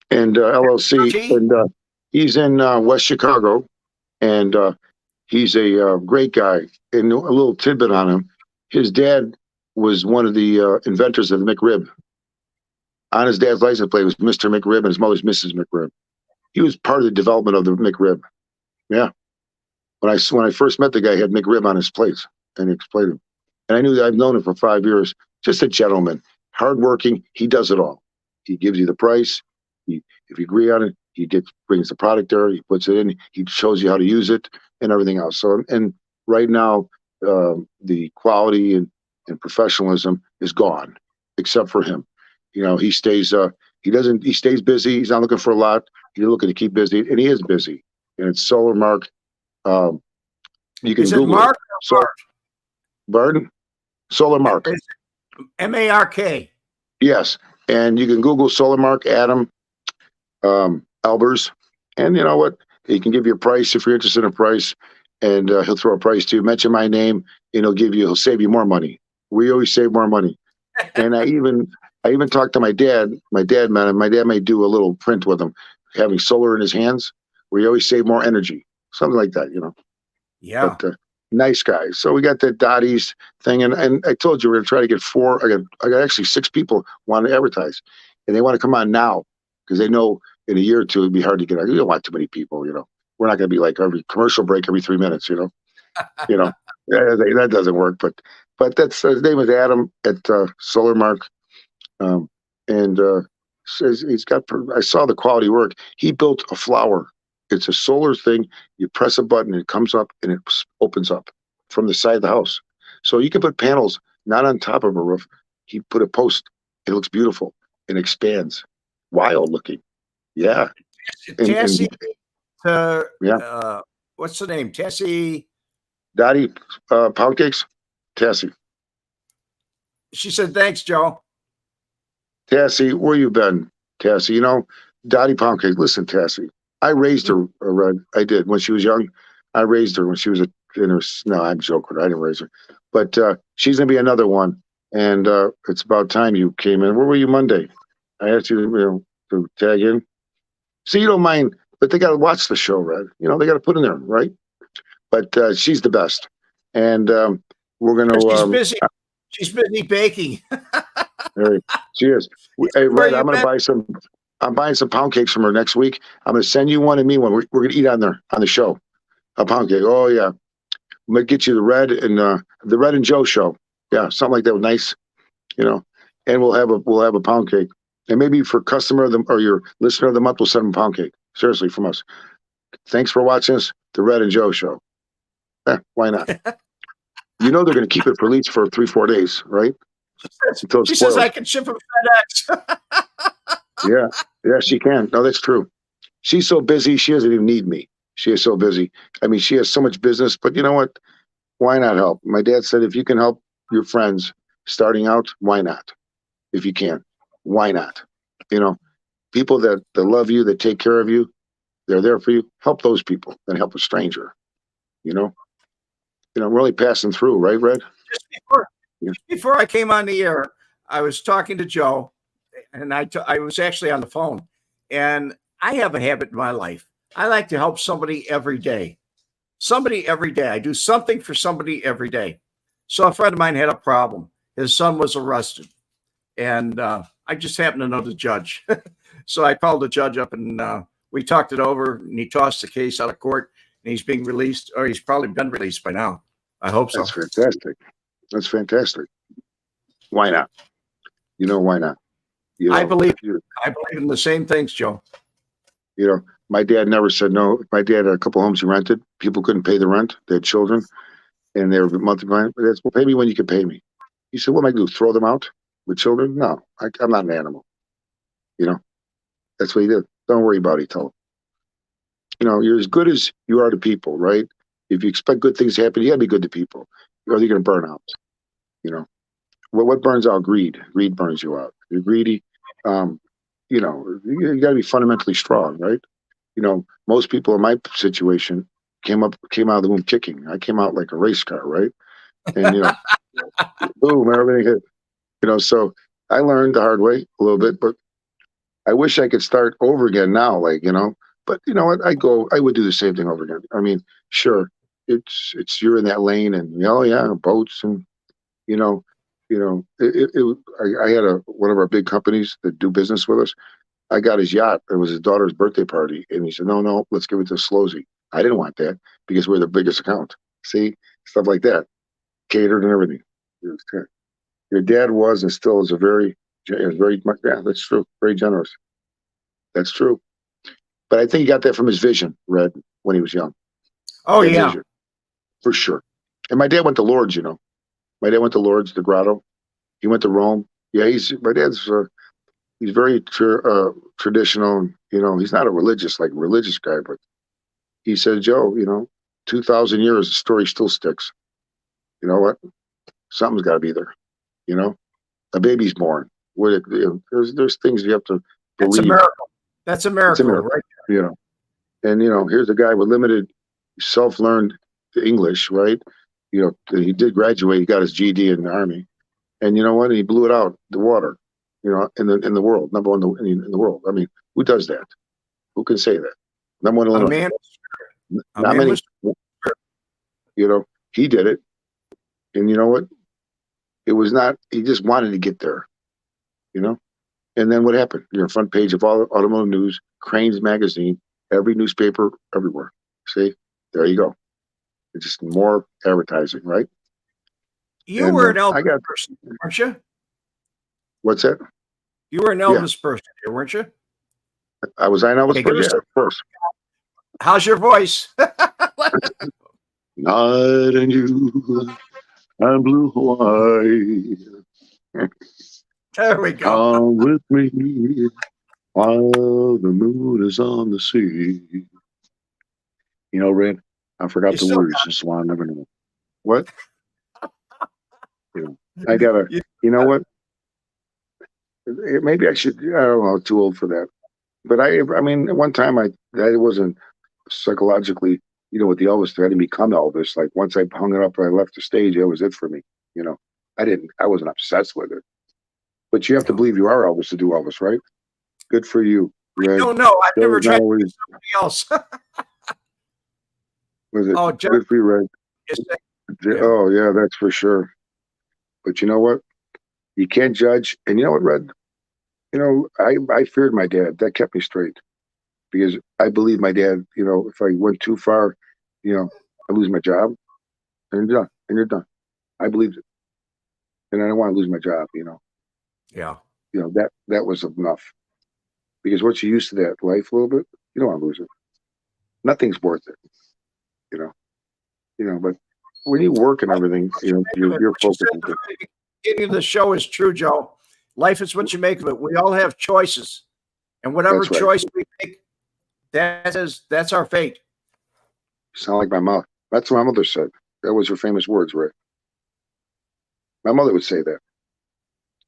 and LLC, and he's in West Chicago, and he's a great guy. And a little tidbit on him: his dad was one of the inventors of the McRib. On his dad's license plate was Mr. McRib, and his mother's Mrs. McRib. He was part of the development of the McRib. Yeah. When I first met the guy, he had McRib on his plate, and he explained him. And I knew that I've known him for 5 years. Just a gentleman, hardworking. He does it all. He gives you the price. If you agree on it, he brings the product there. He puts it in. He shows you how to use it and everything else. So, and right now, the quality and professionalism is gone, except for him. He stays. He stays busy. He's not looking for a lot. He's looking to keep busy, and he is busy. And it's Solar Mark. You can Google Mark it. Pardon? Solar Mark. MARK. Yes, and you can Google Solar Mark Adam Albers, and you know what? He can give you a price if you're interested in a price, and he'll throw a price to you. Mention my name, and he'll save you more money. We always save more money. And I even talked to my dad. My dad may do a little print with him, having solar in his hands, where you always save more energy, something like that. Yeah. But nice guy. So we got the Dottie's thing, and I told you we're gonna try to get 4. I got actually 6 people want to advertise, and they want to come on now because they know in a year or two it'd be hard to get. You don't want too many people. We're not gonna be like every commercial break every 3 minutes. That doesn't work. But that's his name is Adam at Solar Mark, and says he's got. I saw the quality work. He built a flower. It's a solar thing. You press a button, it comes up, and it opens up from the side of the house. So you can put panels not on top of a roof. He put a post. It looks beautiful and expands. Wild looking. Yeah. Tessie. Yeah. What's the name? Tessie. Dottie pound cakes. Tessie. She said, "Thanks, Joe." Tessie, where you been? Tessie, Dottie pound cake. Listen, Tessie. I raised her, Red. I did. When she was young, I raised her when she was no, I'm joking. I didn't raise her. But she's going to be another one. And it's about time you came in. Where were you Monday? I asked you to tag in. See, you don't mind, but they got to watch the show, Red. They got to put in there, right? But she's the best. And we're going to... She's busy. She's busy baking. She is. Hey, Red, I'm going to buy some... I'm buying some pound cakes from her next week. I'm going to send you one and me one. We're going to eat on the show. A pound cake. Oh, yeah. I'm going to get you the Red and Joe show. Yeah, something like that. Nice, And we'll have a pound cake. And maybe for customer or your listener of the month, we'll send them a pound cake. Seriously, from us. Thanks for watching us. The Red and Joe show. Why not? They're going to keep it for at least for 3-4 days, right? She says I can ship them FedEx. Yeah, she can. No, that's true. She's so busy, she doesn't even need me. She is so busy. I mean, she has so much business, but you know what? Why not help? My dad said, if you can help your friends starting out, why not? If you can, why not? People that love you, that take care of you, they're there for you. Help those people and help a stranger. We're only passing through, right, Red? Just before I came on the air, I was talking to Joe. And I was actually on the phone, and I have a habit in my life. I like to help somebody every day. Somebody every day. I do something for somebody every day. So a friend of mine had a problem. His son was arrested. And I just happened to know the judge. So I called the judge up and we talked it over. And he tossed the case out of court. And he's being released, or he's probably been released by now. I hope so. That's fantastic. That's fantastic. Why not? You know, why not? You know, I believe in the same things, Joe. You know, my dad never said no. My dad had a couple homes he rented. People couldn't pay the rent. They had children, and they were monthly payment. That's, well, pay me when you can pay me. He said, "What am I going to do? Throw them out with children? No, I'm not an animal." You know, that's what he did. Don't worry about it. He told him. You know, you're as good as you are to people, right? If you expect good things to happen, you got to be good to people, or you're going to burn out. You know, what burns out? Greed. Greed burns you out. You're greedy. You know, you got to be fundamentally strong, right? You know, most people in my situation came out of the womb kicking. I came out like a race car, right? And you know, boom, everything hit. You know, so I learned the hard way a little bit, but I wish I could start over again now, like, you know. But you know what? I would do the same thing over again. I mean, sure, it's you're in that lane, and oh yeah, boats, and you know, I had one of our big companies that do business with us. I got his yacht. It was his daughter's birthday party. And he said, no, let's give it to Celozzi. I didn't want that because we're the biggest account. See, stuff like that, catered and everything. Your dad was and still is yeah, that's true. Very generous. That's true. But I think he got that from his vision, Red, when he was young. Oh, That yeah. vision, for sure. And my dad went to Lourdes, you know. My dad went to Lourdes, the grotto. He went to Rome. Yeah, my dad's he's very traditional. You know, he's not a religious guy, but he said, Joe, you know, 2,000 years, the story still sticks. You know what? Something's got to be there. You know, a baby's born. There's things you have to That's a believe. miracle. That's a miracle, It's a miracle, right? you know. And you know, here's a guy with limited self-learned English, right? You know, he did graduate. He got his GED in the Army, and you know what? He blew it out the water. You know, in the world, number one in the world. I mean, who does that? Who can say that? Number one in A Illinois. man, Not many. You know, he did it, and you know what? It was not. He just wanted to get there. You know, and then what happened? You're on front page of all the automotive news, Cranes magazine, every newspaper, everywhere. See, there you go. It's just more advertising, right? you And were an Elvis I got. person, weren't you? What's that? You were an Elvis person, weren't you? I was I Elvis, Okay, but yeah, of course. how's your voice? Night and you and blue Hawaii. There we go. Come with me while the moon is on the sea. You know, Red, I forgot You the still words, just why I never know. What? You know, I gotta, You- you know what? Maybe I should, I don't know, too old for that. But I mean, at one time I wasn't psychologically, you know, with the Elvis thing, I didn't become Elvis. Like once I hung it up and I left the stage, that was it for me. You know, I wasn't obsessed with it. But you have to believe you are Elvis to do Elvis, right? Good for you, Red. No, I've That never was tried not to always, do somebody else. was it Oh, Jeff, good for you, Red? yeah. Oh yeah, that's for sure. But you know what? You can't judge. And you know what, Red? You know, I feared my dad. That kept me straight because I believe my dad. You know, if I went too far, you know, I lose my job, and you're done. And you're done. I believed it, and I don't want to lose my job. Yeah. You know that was enough because once you're used to that life a little bit, you don't want to lose it. Nothing's worth it. You know. You know, but when you work and everything, you know, you're What you focused. said at the very beginning of the show is true, Joe. Life is what you make of it. We all have choices, and whatever That's right. choice we make, that's our fate. You sound like my mother. That's what my mother said. That was her famous words, right? My mother would say that.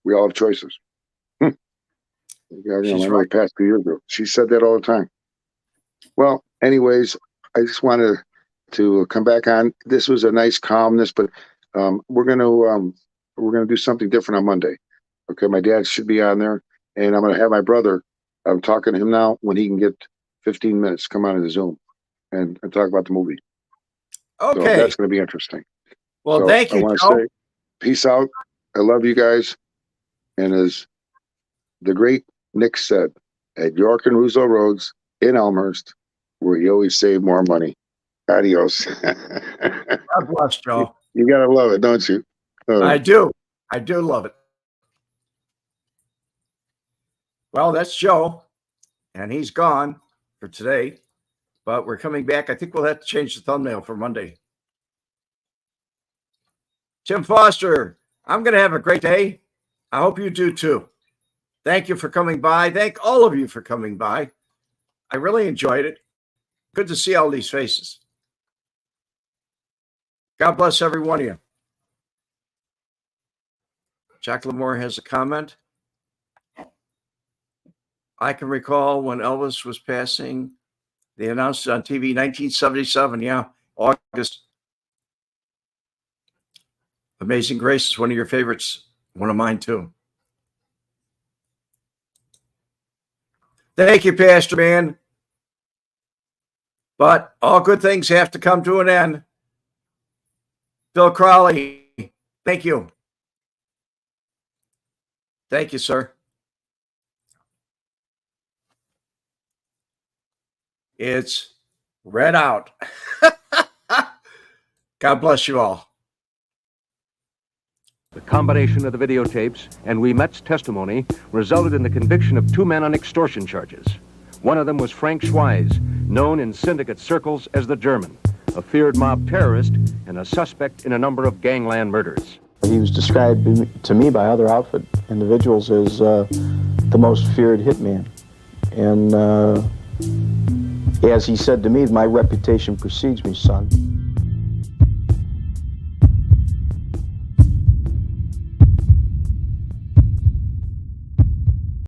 We all have choices. Yeah, you know, She's my mother right. passed 2 years ago. She said that all the time. Well, anyways, I just wanted to come back on. This was a nice calmness, but we're gonna do something different on Monday. Okay, my dad should be on there, and I'm gonna have my brother I'm talking to him now when he can get 15 minutes, come on to the Zoom and talk about the movie. So Okay. that's going to be interesting. Well, So thank I you, want Joe. to say peace out. I love you guys. And as the great Nick said, at York and Roosevelt Roads in Elmhurst, where you always save more money. Adios. God bless, Joe. You got to love it, don't you? I do. I do love it. Well, that's Joe, and he's gone for today, but we're coming back. I think we'll have to change the thumbnail for Monday. Tim Foster, I'm going to have a great day. I hope you do too. Thank you for coming by. Thank all of you for coming by. I really enjoyed it. Good to see all these faces. God bless every one of you. Jack Lamore has a comment. I can recall when Elvis was passing, they announced it on TV, 1977. Yeah, August. Amazing Grace is one of your favorites. One of mine too. Thank you, Pastor Man. But all good things have to come to an end. Bill Crowley, thank you. Thank you, sir. It's read out. God bless you all. The combination of the videotapes and Wemette's testimony resulted in the conviction of 2 men on extortion charges. One of them was Frank Schweiz, known in syndicate circles as the German, a feared mob terrorist and a suspect in a number of gangland murders. He was described to me by other outfit individuals as the most feared hitman. And as he said to me, my reputation precedes me, son.